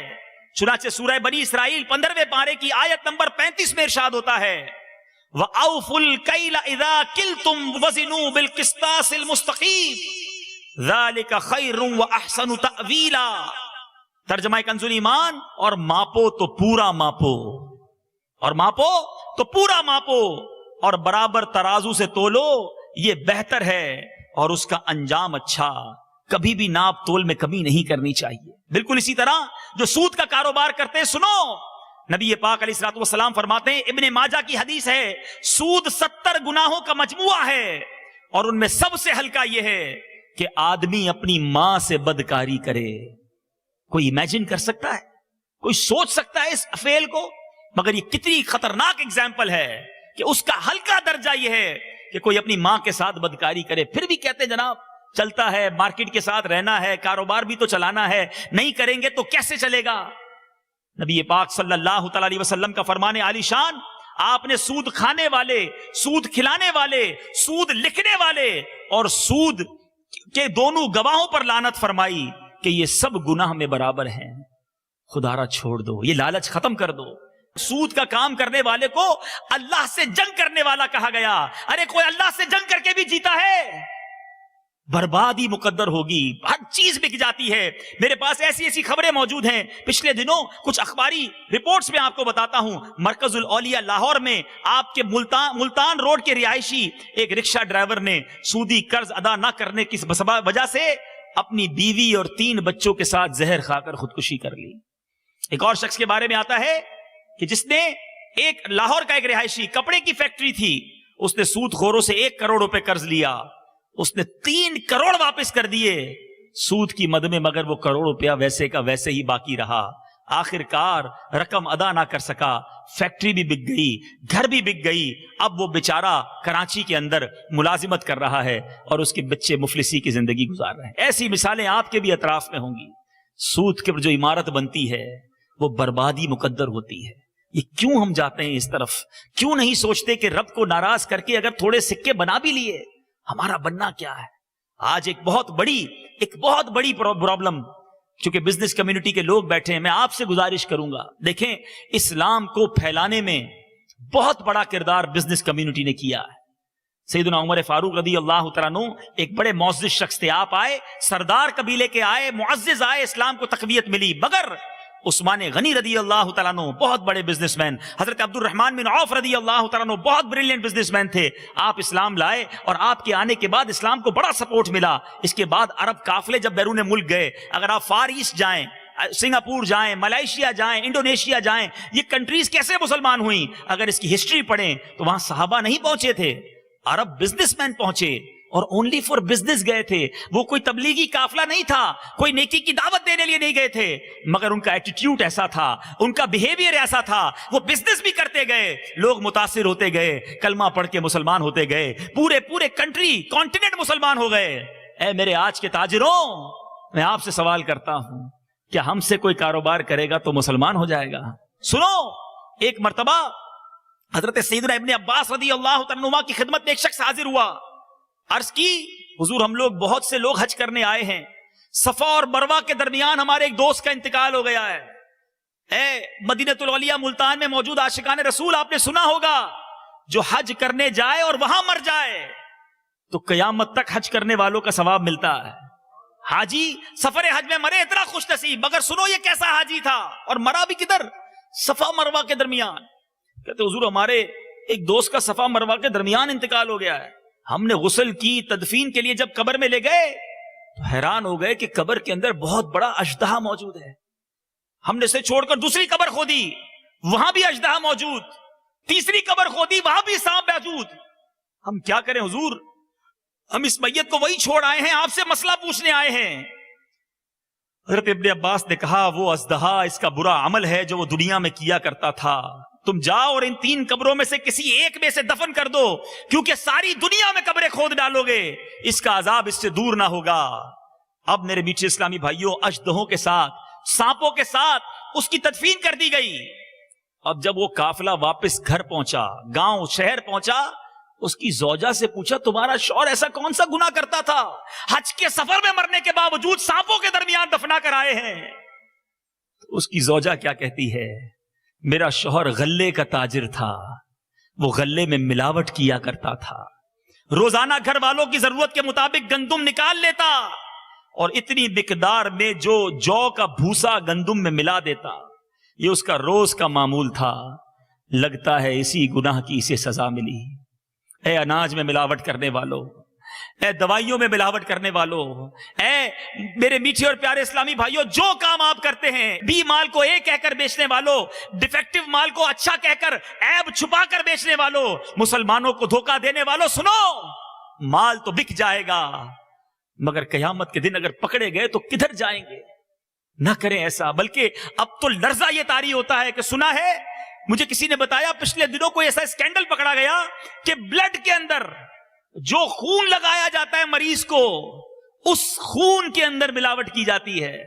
چنانچہ سورہ بنی اسرائیل 15ویں پارے کی آیت نمبر 35 میں ارشاد ہوتا ہے وَأَوْفُوا الْكَيْلَ إِذَا كِلْتُمْ وَزِنُوا بِالْقِسْطَاسِ الْمُسْتَقِيمِ ذَلِكَ خَيْرٌ وَأَحْسَنُ تَأْوِيلًا۔ ترجمہ کنزُ ایمان، اور ماپو تو پورا ماپو، اور ماپو تو پورا ماپو، اور برابر ترازو سے تولو، یہ بہتر ہے اور اس کا انجام اچھا۔ کبھی بھی ناپ تول میں کمی نہیں کرنی چاہیے۔ بالکل اسی طرح جو سود کا کاروبار کرتے ہیں، سنو نبی پاک علیہ الصلوۃ والسلام فرماتے ہیں، ابن ماجہ کی حدیث ہے، سود 70 گناہوں کا مجموعہ ہے، اور ان میں سب سے ہلکا یہ ہے کہ آدمی اپنی ماں سے بدکاری کرے۔ کوئی امیجن کر سکتا ہے، کوئی سوچ سکتا ہے اس فعل کو؟ مگر یہ کتنی خطرناک اگزامپل ہے کہ اس کا ہلکا درجہ یہ ہے کہ کوئی اپنی ماں کے ساتھ بدکاری کرے۔ پھر بھی کہتے ہیں جناب چلتا ہے، مارکیٹ کے ساتھ رہنا ہے، کاروبار بھی تو چلانا ہے، نہیں کریں گے تو کیسے چلے گا؟ نبی پاک صلی اللہ تعالی علیہ وسلم کا فرمان عالی شان، آپ نے سود کھانے والے، سود کھلانے والے، سود لکھنے والے اور سود کے دونوں گواہوں پر لعنت فرمائی کہ یہ سب گناہ میں برابر ہیں، خدا را چھوڑ دو، یہ لالچ ختم کر دو۔ سود کا کام کرنے والے کو اللہ سے جنگ کرنے والا کہا گیا۔ ارے کوئی اللہ سے جنگ کر کے بھی جیتا ہے، بربادی مقدر ہوگی، ہر چیز بک جاتی ہے۔ میرے پاس ایسی ایسی خبریں موجود ہیں، پچھلے دنوں کچھ اخباری رپورٹس میں آپ کو بتاتا ہوں، مرکز الاولیاء لاہور میں آپ کے ملتان روڈ کے رہائشی ایک رکشہ ڈرائیور نے سودی قرض ادا نہ کرنے کی وجہ سے اپنی بیوی اور 3 بچوں کے ساتھ زہر کھا کر خودکشی کر لی۔ ایک اور شخص کے بارے میں آتا ہے کہ جس نے ایک لاہور کا ایک رہائشی، کپڑے کی فیکٹری تھی، اس نے سود خوروں سے 1 کروڑ روپے قرض لیا، اس نے 3 کروڑ واپس کر دیے سود کی مد میں، مگر وہ کروڑ روپیہ ویسے کا ویسے ہی باقی رہا۔ آخر کار رقم ادا نہ کر سکا، فیکٹری بھی بک گئی، گھر بھی بک گئی، اب وہ بیچارہ کراچی کے اندر ملازمت کر رہا ہے اور اس کے بچے مفلسی کی زندگی گزار رہے ہیں۔ ایسی مثالیں آپ کے بھی اطراف میں ہوں گی۔ سود کے جو عمارت بنتی ہے وہ بربادی مقدر ہوتی ہے۔ یہ کیوں ہم جاتے ہیں اس طرف؟ کیوں نہیں سوچتے کہ رب کو ناراض کر کے اگر تھوڑے سکے بنا بھی لیے، ہمارا بننا کیا ہے؟ آج ایک بہت بڑی پرابلم، چونکہ بزنس کمیونٹی کے لوگ بیٹھے ہیں، میں آپ سے گزارش کروں گا، دیکھیں اسلام کو پھیلانے میں بہت بڑا کردار بزنس کمیونٹی نے کیا ہے۔ سیدنا عمر فاروق رضی اللہ تعالیٰ عنہ ایک بڑے معزز شخص تھے. آپ آئے, سردار قبیلے کے آئے, معزز آئے, اسلام کو تقویت ملی. مگر عثمان غنی رضی اللہ تعالیٰ عنہ بہت بڑے بزنس مین, حضرت عبد الرحمن بن عوف رضی اللہ تعالیٰ عنہ بہت بریلینٹ بزنس مین تھے. آپ اسلام لائے اور آپ کے آنے کے بعد اسلام کو بڑا سپورٹ ملا. اس کے بعد عرب قافلے جب بیرون ملک گئے, اگر آپ فار ایسٹ جائیں, سنگاپور جائیں, ملائیشیا جائیں, انڈونیشیا جائیں, یہ کنٹریز کیسے مسلمان ہوئیں؟ اگر اس کی ہسٹری پڑھیں تو وہاں صحابہ نہیں پہنچے تھے, عرب بزنس مین پہنچے اور اونلی فار بزنس گئے تھے. وہ کوئی تبلیغی قافلہ نہیں تھا, کوئی نیکی کی دعوت دینے لیے نہیں گئے تھے, مگر ان کا ایٹیٹیوڈ ایسا تھا, ان کا بیہیویئر ایسا تھا. وہ بزنس بھی کرتے گئے, لوگ متاثر ہوتے گئے, کلمہ پڑھ کے مسلمان ہوتے گئے, پورے کنٹری کانٹیننٹ مسلمان ہو گئے. اے میرے آج کے تاجروں, میں آپ سے سوال کرتا ہوں, کیا ہم سے کوئی کاروبار کرے گا تو مسلمان ہو جائے گا؟ سنو, ایک مرتبہ حضرت سیدنا ابن عباس رضی اللہ تعالیٰ عنہ کی خدمت میں ایک شخص حاضر ہوا. عرض کی, حضور ہم لوگ بہت سے لوگ حج کرنے آئے ہیں, صفا اور مروہ کے درمیان ہمارے ایک دوست کا انتقال ہو گیا ہے. اے مدینۃ العلیہ ملتان میں موجود عاشقان رسول, آپ نے سنا ہوگا جو حج کرنے جائے اور وہاں مر جائے تو قیامت تک حج کرنے والوں کا ثواب ملتا ہے. حاجی سفر حج میں مرے اتنا خوش نصیب, مگر سنو یہ کیسا حاجی تھا اور مرا بھی کدھر؟ صفا مروہ کے درمیان. کہتے حضور ہمارے ایک دوست کا صفا مروہ کے درمیان انتقال ہو گیا ہے. ہم نے غسل کی, تدفین کے لیے جب قبر میں لے گئے تو حیران ہو گئے کہ قبر کے اندر بہت بڑا اژدہا موجود ہے. ہم نے اسے چھوڑ کر دوسری قبر کھودی, وہاں بھی اژدہا موجود, تیسری قبر کھودی, وہاں بھی سانپ موجود. ہم کیا کریں حضور, ہم اس میت کو وہی چھوڑ آئے ہیں, آپ سے مسئلہ پوچھنے آئے ہیں. حضرت ابن عباس نے کہا وہ اژدہا اس کا برا عمل ہے جو وہ دنیا میں کیا کرتا تھا. تم جاؤ اور ان 3 قبروں میں سے کسی ایک میں سے دفن کر دو, کیونکہ ساری دنیا میں قبریں کھود ڈالو گے, اس کا عذاب اس سے دور نہ ہوگا. اب میرے میٹھے اسلامی بھائیوں, اژدہوں کے ساتھ, سانپوں کے ساتھ اس کی تدفین کر دی گئی. اب جب وہ قافلہ واپس گھر پہنچا, گاؤں شہر پہنچا, اس کی زوجہ سے پوچھا تمہارا شوہر ایسا کون سا گناہ کرتا تھا, حج کے سفر میں مرنے کے باوجود سانپوں کے درمیان دفنا کر آئے ہیں؟ تو اس کی زوجہ کیا کہتی ہے, میرا شوہر غلے کا تاجر تھا, وہ غلے میں ملاوٹ کیا کرتا تھا, روزانہ گھر والوں کی ضرورت کے مطابق گندم نکال لیتا اور اتنی مقدار میں جو جو کا بھوسا گندم میں ملا دیتا, یہ اس کا روز کا معمول تھا. لگتا ہے اسی گناہ کی اسے سزا ملی. اے اناج میں ملاوٹ کرنے والوں, اے دوائیوں میں ملاوٹ کرنے والوں, اے میرے میٹھے اور پیارے اسلامی بھائیوں, جو کام آپ کرتے ہیں, بی مال کو اے کہہ کر بیچنے والوں, ڈیفیکٹو مال کو اچھا کہہ کر عیب چھپا کر بیچنے والوں, مسلمانوں کو دھوکہ دینے والوں, سنو, مال تو بک جائے گا مگر قیامت کے دن اگر پکڑے گئے تو کدھر جائیں گے؟ نہ کریں ایسا. بلکہ اب تو لرزہ یہ طاری ہوتا ہے کہ سنا ہے, مجھے کسی نے بتایا پچھلے دنوں کوئی ایسا اسکینڈل پکڑا گیا کہ بلڈ کے اندر جو خون لگایا جاتا ہے مریض کو, اس خون کے اندر ملاوٹ کی جاتی ہے.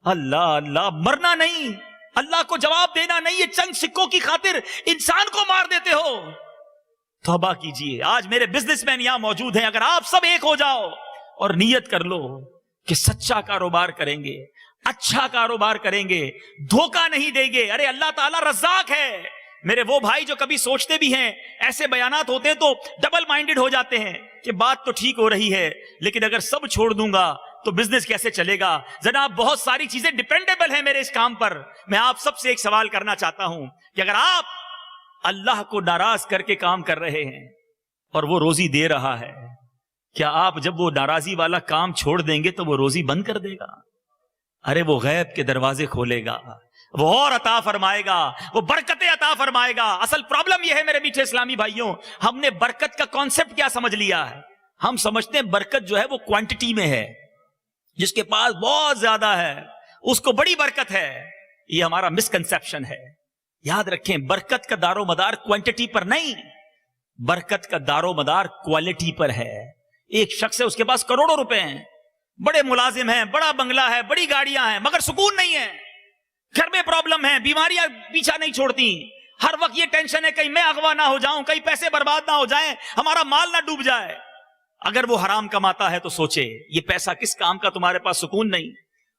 اللہ اللہ, مرنا نہیں, اللہ کو جواب دینا نہیں, یہ چند سکوں کی خاطر انسان کو مار دیتے ہو. توبہ کیجئے. آج میرے بزنس مین یہاں موجود ہیں, اگر آپ سب ایک ہو جاؤ اور نیت کر لو کہ سچا کاروبار کریں گے, اچھا کاروبار کریں گے, دھوکہ نہیں دیں گے. ارے اللہ تعالیٰ رزاق ہے. میرے وہ بھائی جو کبھی سوچتے بھی ہیں, ایسے بیانات ہوتے ہیں تو ڈبل مائنڈڈ ہو جاتے ہیں کہ بات تو ٹھیک ہو رہی ہے لیکن اگر سب چھوڑ دوں گا تو بزنس کیسے چلے گا؟ جناب بہت ساری چیزیں ڈیپینڈیبل ہیں میرے اس کام پر. میں آپ سب سے ایک سوال کرنا چاہتا ہوں کہ اگر آپ اللہ کو ناراض کر کے کام کر رہے ہیں اور وہ روزی دے رہا ہے, کیا آپ جب وہ ناراضی والا کام چھوڑ دیں گے تو وہ روزی بند کر دے گا؟ ارے وہ غیب کے دروازے کھولے گا, وہ اور عطا فرمائے گا, وہ برکتیں عطا فرمائے گا. اصل پرابلم یہ ہے میرے میٹھے اسلامی بھائیوں, ہم نے برکت کا کانسیپٹ کیا سمجھ لیا ہے. ہم سمجھتے ہیں برکت جو ہے وہ کوانٹٹی میں ہے, جس کے پاس بہت زیادہ ہے اس کو بڑی برکت ہے. یہ ہمارا مسکنسیپشن ہے. یاد رکھیں, برکت کا دار و مدار کوانٹٹی پر نہیں, برکت کا دار و مدار کوالٹی پر ہے. ایک شخص ہے, اس کے پاس کروڑوں روپے ہیں, بڑے ملازم ہیں, بڑا بنگلہ ہے, بڑی گاڑیاں ہیں, مگر سکون نہیں ہے. گھر میں پرابلم ہے, بیماریاں پیچھا نہیں چھوڑتی, ہر وقت یہ ٹینشن ہے کہیں میں اغوا نہ ہو جاؤں, کہیں پیسے برباد نہ ہو جائیں, ہمارا مال نہ ڈوب جائے. اگر وہ حرام کماتا ہے تو سوچے یہ پیسہ کس کام کا, تمہارے پاس سکون نہیں.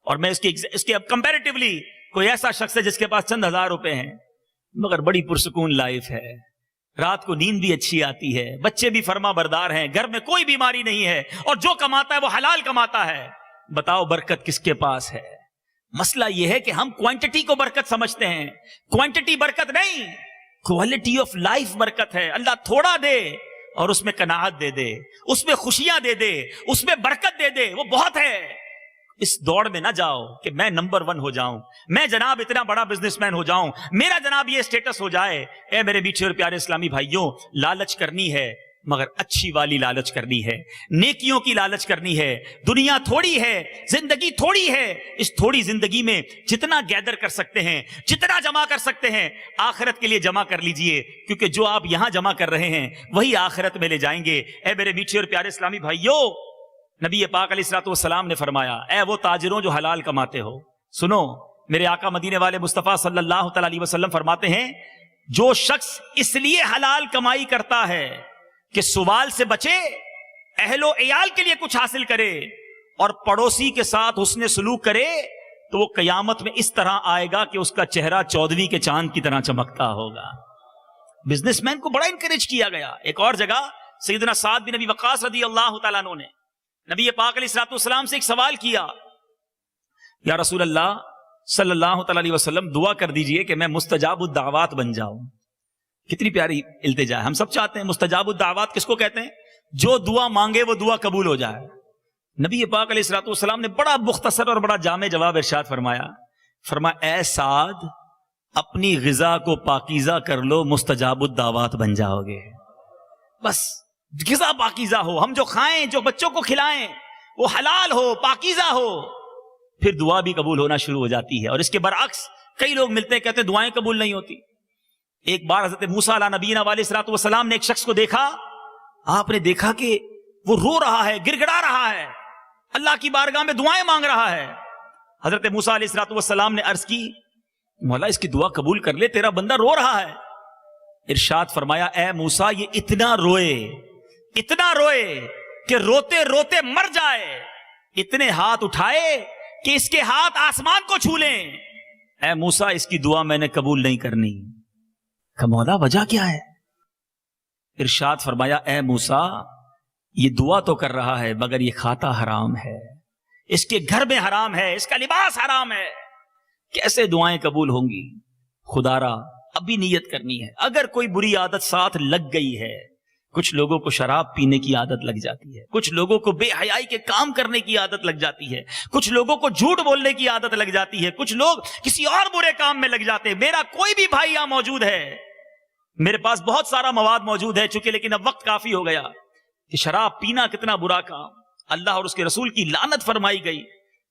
اور میں اس کے کمپیریٹیولی کوئی ایسا شخص ہے جس کے پاس چند ہزار روپے ہیں مگر بڑی پرسکون لائف ہے, رات کو نیند بھی اچھی آتی ہے، بچے بھی فرما بردار ہیں، گھر میں کوئی بیماری نہیں ہے، اور جو کماتا ہے وہ حلال کماتا ہے. بتاؤ برکت کس کے پاس ہے؟ مسئلہ یہ ہے کہ ہم کوانٹٹی کو برکت سمجھتے ہیں. کوانٹٹی برکت نہیں، کوالٹی آف لائف برکت ہے. اللہ تھوڑا دے اور اس میں قناعت دے دے، اس میں خوشیاں دے دے، اس میں برکت دے دے، وہ بہت ہے. اس دوڑ میں نہ جاؤ کہ میں نمبر 1 ہو جاؤں، میں جناب اتنا بڑا بزنس مین ہو جاؤں، میرا جناب یہ اسٹیٹس ہو جائے. اے میرے میٹھے اور پیارے اسلامی بھائیوں، لالچ کرنی ہے مگر اچھی والی لالچ کرنی ہے، نیکیوں کی لالچ کرنی ہے. دنیا تھوڑی ہے، زندگی تھوڑی ہے. اس تھوڑی زندگی میں جتنا گیدر کر سکتے ہیں، جتنا جمع کر سکتے ہیں، آخرت کے لیے جمع کر لیجئے، کیونکہ جو آپ یہاں جمع کر رہے ہیں وہی آخرت میں لے جائیں گے. اے میرے میٹھے اور پیارے اسلامی بھائیوں، نبی پاک علیہ الصلوۃ والسلام نے فرمایا، اے وہ تاجروں جو حلال کماتے ہو، سنو، میرے آقا مدینے والے مصطفیٰ صلی اللہ تعالی علیہ وسلم فرماتے ہیں، جو شخص اس لیے حلال کمائی کرتا ہے کہ سوال سے بچے، اہل و عیال کے لیے کچھ حاصل کرے، اور پڑوسی کے ساتھ حسن سلوک کرے، تو وہ قیامت میں اس طرح آئے گا کہ اس کا چہرہ 14ویں کے چاند کی طرح چمکتا ہوگا. بزنس مین کو بڑا انکریج کیا گیا. ایک اور جگہ سیدنا سعد بن ابی وقاص رضی اللہ تعالیٰ عنہ نے نبی پاک علیہ الصلوۃ والسلام سے ایک سوال کیا، یا رسول اللہ صلی اللہ تعالی علیہ وسلم، دعا کر دیجئے کہ میں مستجاب الدعوات بن جاؤں. کتنی پیاری التجا ہے. ہم سب چاہتے ہیں. مستجاب الدعوات کس کو کہتے ہیں؟ جو دعا مانگے وہ دعا قبول ہو جائے. نبی پاک علیہ الصلوۃ والسلام نے بڑا مختصر اور بڑا جامع جواب ارشاد فرمایا، اے سعد، اپنی غذا کو پاکیزہ کر لو، مستجاب الدعوات بن جاؤ گے. بس غذا پاکیزہ ہو، ہم جو کھائیں، جو بچوں کو کھلائیں، وہ حلال ہو، پاکیزہ ہو، پھر دعا بھی قبول ہونا شروع ہو جاتی ہے. اور اس کے برعکس کئی لوگ ملتے ہیں، کہتے ہیں دعائیں قبول نہیں ہوتی. ایک بار حضرت موسیٰ علیہ نبینا علیہ الصلوۃ والسلام نے ایک شخص کو دیکھا. آپ نے دیکھا کہ وہ رو رہا ہے، گر گڑا رہا ہے، اللہ کی بارگاہ میں دعائیں مانگ رہا ہے. حضرت موسیٰ علیہ الصلوۃ والسلام نے عرض کی، مولا اس کی دعا قبول کر لے، تیرا بندہ رو رہا ہے. ارشاد فرمایا، اے موسیٰ، یہ اتنا روئے کہ روتے روتے مر جائے، اتنے ہاتھ اٹھائے کہ اس کے ہاتھ آسمان کو چھو لیں. اے موسیٰ، اس کی دعا میں نے قبول نہیں کرنی. کہ مولا وجہ کیا ہے؟ ارشاد فرمایا، اے موسیٰ، یہ دعا تو کر رہا ہے مگر یہ کھاتا حرام ہے، اس کے گھر میں حرام ہے، اس کا لباس حرام ہے، کیسے دعائیں قبول ہوں گی؟ خدا را ابھی نیت کرنی ہے. اگر کوئی بری عادت ساتھ لگ گئی ہے، کچھ لوگوں کو شراب پینے کی عادت لگ جاتی ہے، کچھ لوگوں کو بے حیائی کے کام کرنے کی عادت لگ جاتی ہے، کچھ لوگوں کو جھوٹ بولنے کی عادت لگ جاتی ہے، کچھ لوگ کسی اور برے کام میں لگ جاتے ہیں. میرا کوئی بھی بھائی یہاں موجود ہے، میرے پاس بہت سارا مواد موجود ہے، چونکہ لیکن اب وقت کافی ہو گیا، کہ شراب پینا کتنا برا کام، اللہ اور اس کے رسول کی لعنت فرمائی گئی.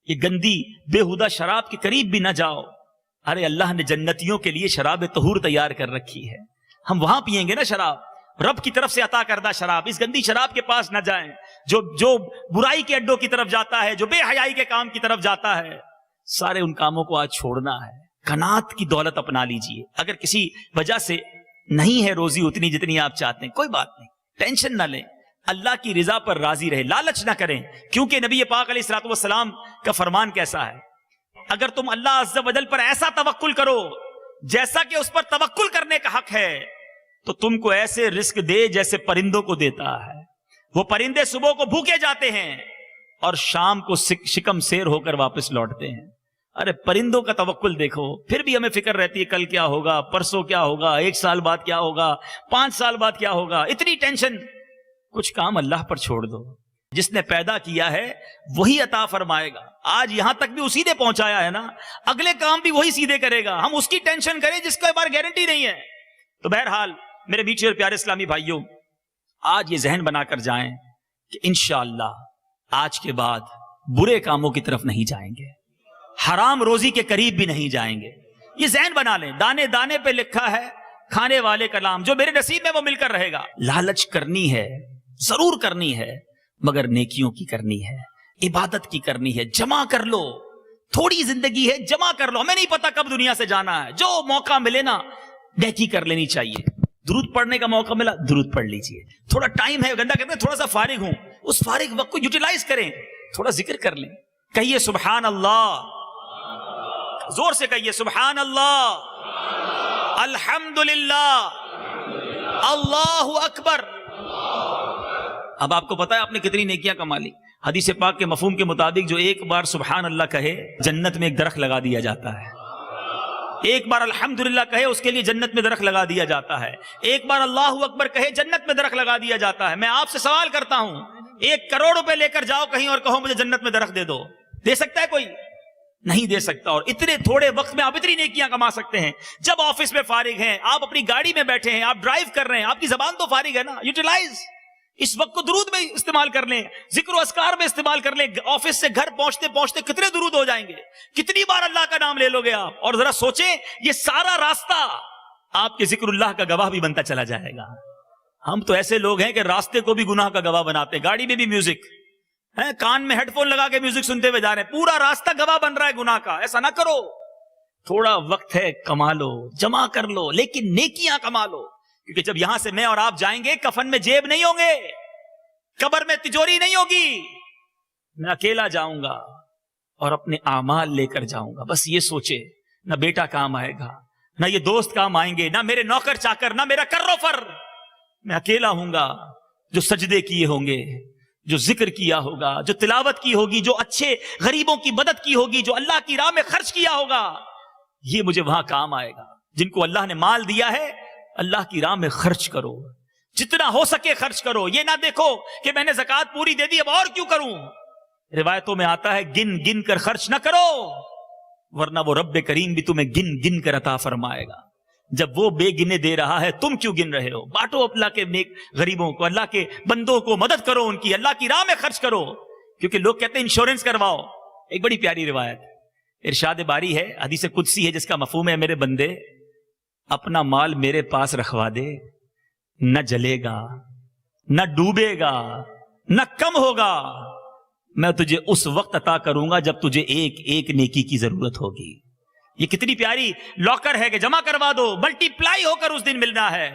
یہ گندی بےہودہ شراب کے قریب بھی نہ جاؤ. ارے اللہ نے جنتیوں کے لیے شراب طہور تیار کر رکھی ہے، ہم وہاں پیئیں گے نا شراب، رب کی طرف سے عطا کردہ شراب. اس گندی شراب کے پاس نہ جائیں. جو برائی کے اڈوں کی طرف جاتا ہے، جو بے حیائی کے کام کی طرف جاتا ہے، سارے ان کاموں کو آج چھوڑنا ہے. قناعت کی دولت اپنا لیجئے. اگر کسی وجہ سے نہیں ہے روزی اتنی جتنی آپ چاہتے ہیں، کوئی بات نہیں، ٹینشن نہ لیں، اللہ کی رضا پر راضی رہے، لالچ نہ کریں. کیونکہ نبی پاک علیہ الصلوۃ والسلام کا فرمان کیسا ہے، اگر تم اللہ عز و جل پر ایسا توکل کرو جیسا کہ اس پر توکل کرنے کا حق ہے، تو تم کو ایسے رزق دے جیسے پرندوں کو دیتا ہے. وہ پرندے صبح کو بھوکے جاتے ہیں اور شام کو شکم سیر ہو کر واپس لوٹتے ہیں. ارے پرندوں کا توکل دیکھو، پھر بھی ہمیں فکر رہتی ہے کل کیا ہوگا، پرسوں کیا ہوگا، 1 سال بعد کیا ہوگا، 5 سال بعد کیا ہوگا، اتنی ٹینشن. کچھ کام اللہ پر چھوڑ دو، جس نے پیدا کیا ہے وہی عطا فرمائے گا. آج یہاں تک بھی اسی نے پہنچایا ہے نا، اگلے کام بھی وہی سیدھے کرے گا. ہم اس کی ٹینشن کریں جس کا بار گارنٹی نہیں ہے. تو بہرحال میرے میٹھے اور پیارے اسلامی بھائیوں، آج یہ ذہن بنا کر جائیں کہ انشاءاللہ آج کے بعد برے کاموں کی طرف نہیں جائیں گے، حرام روزی کے قریب بھی نہیں جائیں گے. یہ ذہن بنا لیں. دانے دانے پہ لکھا ہے کھانے والے کا نام، جو میرے نصیب میں وہ مل کر رہے گا. لالچ کرنی ہے، ضرور کرنی ہے، مگر نیکیوں کی کرنی ہے، عبادت کی کرنی ہے. جمع کر لو، تھوڑی زندگی ہے، جمع کر لو. ہمیں نہیں پتا کب دنیا سے جانا ہے، جو موقع ملے نا نیکی کر لینی چاہیے. درود پڑھنے کا موقع ملا، درود پڑھ لیجئے. تھوڑا ٹائم ہے، گندا کہتے ہیں تھوڑا سا فارغ ہوں، اس فارغ وقت کو یوٹیلائز کریں، تھوڑا ذکر کر لیں. کہیے سبحان اللہ، زور سے کہیے سبحان اللہ، الحمدللہ، اللہ اکبر. اب آپ کو پتا ہے آپ نے کتنی نیکیاں کما لی. حدیث پاک کے مفہوم کے مطابق جو ایک بار سبحان اللہ کہے جنت میں ایک درخت لگا دیا جاتا ہے. ایک بار الحمدللہ کہے اس کے لیے جنت میں درخت لگا دیا جاتا ہے. ایک بار اللہ اکبر کہے جنت میں درخت لگا دیا جاتا ہے. میں آپ سے سوال کرتا ہوں 1 کروڑ روپے لے کر جاؤ کہیں اور کہو مجھے جنت میں درخت دے دو, دے سکتا ہے کوئی؟ نہیں دے سکتا. اور اتنے تھوڑے وقت میں آپ اتنی نیکیاں کما سکتے ہیں. جب آفس میں فارغ ہیں, آپ اپنی گاڑی میں بیٹھے ہیں, آپ ڈرائیو کر رہے ہیں, آپ کی زبان تو فارغ ہے نا, یوٹیلائز اس وقت کو درود میں استعمال کر لیں, ذکر و اذکار میں استعمال کر لیں. آفس سے گھر پہنچتے پہنچتے کتنے درود ہو جائیں گے, کتنی بار اللہ کا نام لے لو گے آپ. اور ذرا سوچیں یہ سارا راستہ آپ کے ذکر اللہ کا گواہ بھی بنتا چلا جائے گا. ہم تو ایسے لوگ ہیں کہ راستے کو بھی گناہ کا گواہ بناتے ہیں. گاڑی میں بھی میوزک ہے, کان میں ہیڈ فون لگا کے میوزک سنتے ہوئے جا رہے ہیں, پورا راستہ گواہ بن رہا ہے گناہ کا. ایسا نہ کرو. تھوڑا وقت ہے, کما لو, جمع کر لو, لیکن نیکیاں کما لو. کیونکہ جب یہاں سے میں اور آپ جائیں گے کفن میں جیب نہیں ہوں گے, قبر میں تجوری نہیں ہوگی. میں اکیلا جاؤں گا اور اپنے اعمال لے کر جاؤں گا. بس یہ سوچے نہ بیٹا کام آئے گا, نہ یہ دوست کام آئیں گے, نہ میرے نوکر چاکر, نہ میرا کرو فر. میں اکیلا ہوں گا. جو سجدے کیے ہوں گے, جو ذکر کیا ہوگا, جو تلاوت کی ہوگی, جو اچھے غریبوں کی مدد کی ہوگی, جو اللہ کی راہ میں خرچ کیا ہوگا, یہ مجھے وہاں کام آئے گا. جن کو اللہ نے مال دیا ہے اللہ کی راہ میں خرچ کرو, جتنا ہو سکے خرچ کرو. یہ نہ دیکھو کہ میں نے زکوٰۃ پوری دے دی اب اور کیوں کروں. روایتوں میں آتا ہے گن گن کر خرچ نہ کرو ورنہ وہ رب کریم بھی تمہیں گن گن کر عطا فرمائے گا. جب وہ بے گنے دے رہا ہے تم کیوں گن رہے ہو. بانٹو اللہ کے نیک غریبوں کو, اللہ کے بندوں کو, مدد کرو ان کی, اللہ کی راہ میں خرچ کرو. کیونکہ لوگ کہتے ہیں انشورنس کرواؤ. ایک بڑی پیاری روایت ارشاد باری ہے, حدیث قدسی ہے, جس کا مفہوم ہے میرے بندے اپنا مال میرے پاس رکھوا دے, نہ جلے گا, نہ ڈوبے گا, نہ کم ہوگا. میں تجھے اس وقت عطا کروں گا جب تجھے ایک ایک نیکی کی ضرورت ہوگی. یہ کتنی پیاری لاکر ہے کہ جمع کروا دو, ملٹی پلائی ہو کر اس دن ملنا ہے.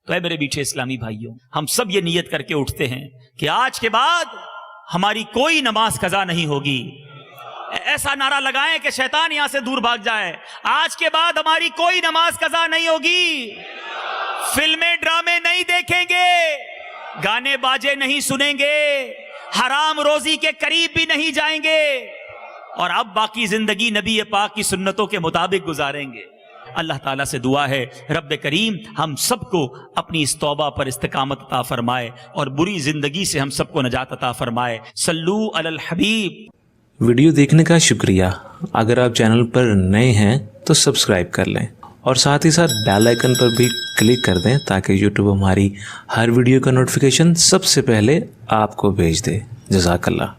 تو اے میرے میٹھے اسلامی بھائیوں, ہم سب یہ نیت کر کے اٹھتے ہیں کہ آج کے بعد ہماری کوئی نماز قضا نہیں ہوگی. ایسا نعرہ لگائیں کہ شیطان یہاں سے دور بھاگ جائے. آج کے بعد ہماری کوئی نماز قضا نہیں ہوگی, فلمیں ڈرامے نہیں دیکھیں گے, گانے باجے نہیں سنیں گے, حرام روزی کے قریب بھی نہیں جائیں گے, اور اب باقی زندگی نبی پاک کی سنتوں کے مطابق گزاریں گے. اللہ تعالیٰ سے دعا ہے رب کریم ہم سب کو اپنی اس توبہ پر استقامت عطا فرمائے اور بری زندگی سے ہم سب کو نجات عطا فرمائے. صلو علی الحبیب. ویڈیو دیکھنے کا شکریہ. اگر آپ چینل پر نئے ہیں تو سبسکرائب کر لیں اور ساتھ ہی ساتھ بیل آئیکن پر بھی کلک کر دیں تاکہ یوٹیوب ہماری ہر ویڈیو کا نوٹیفیکیشن سب سے پہلے آپ کو بھیج دے. جزاک اللہ.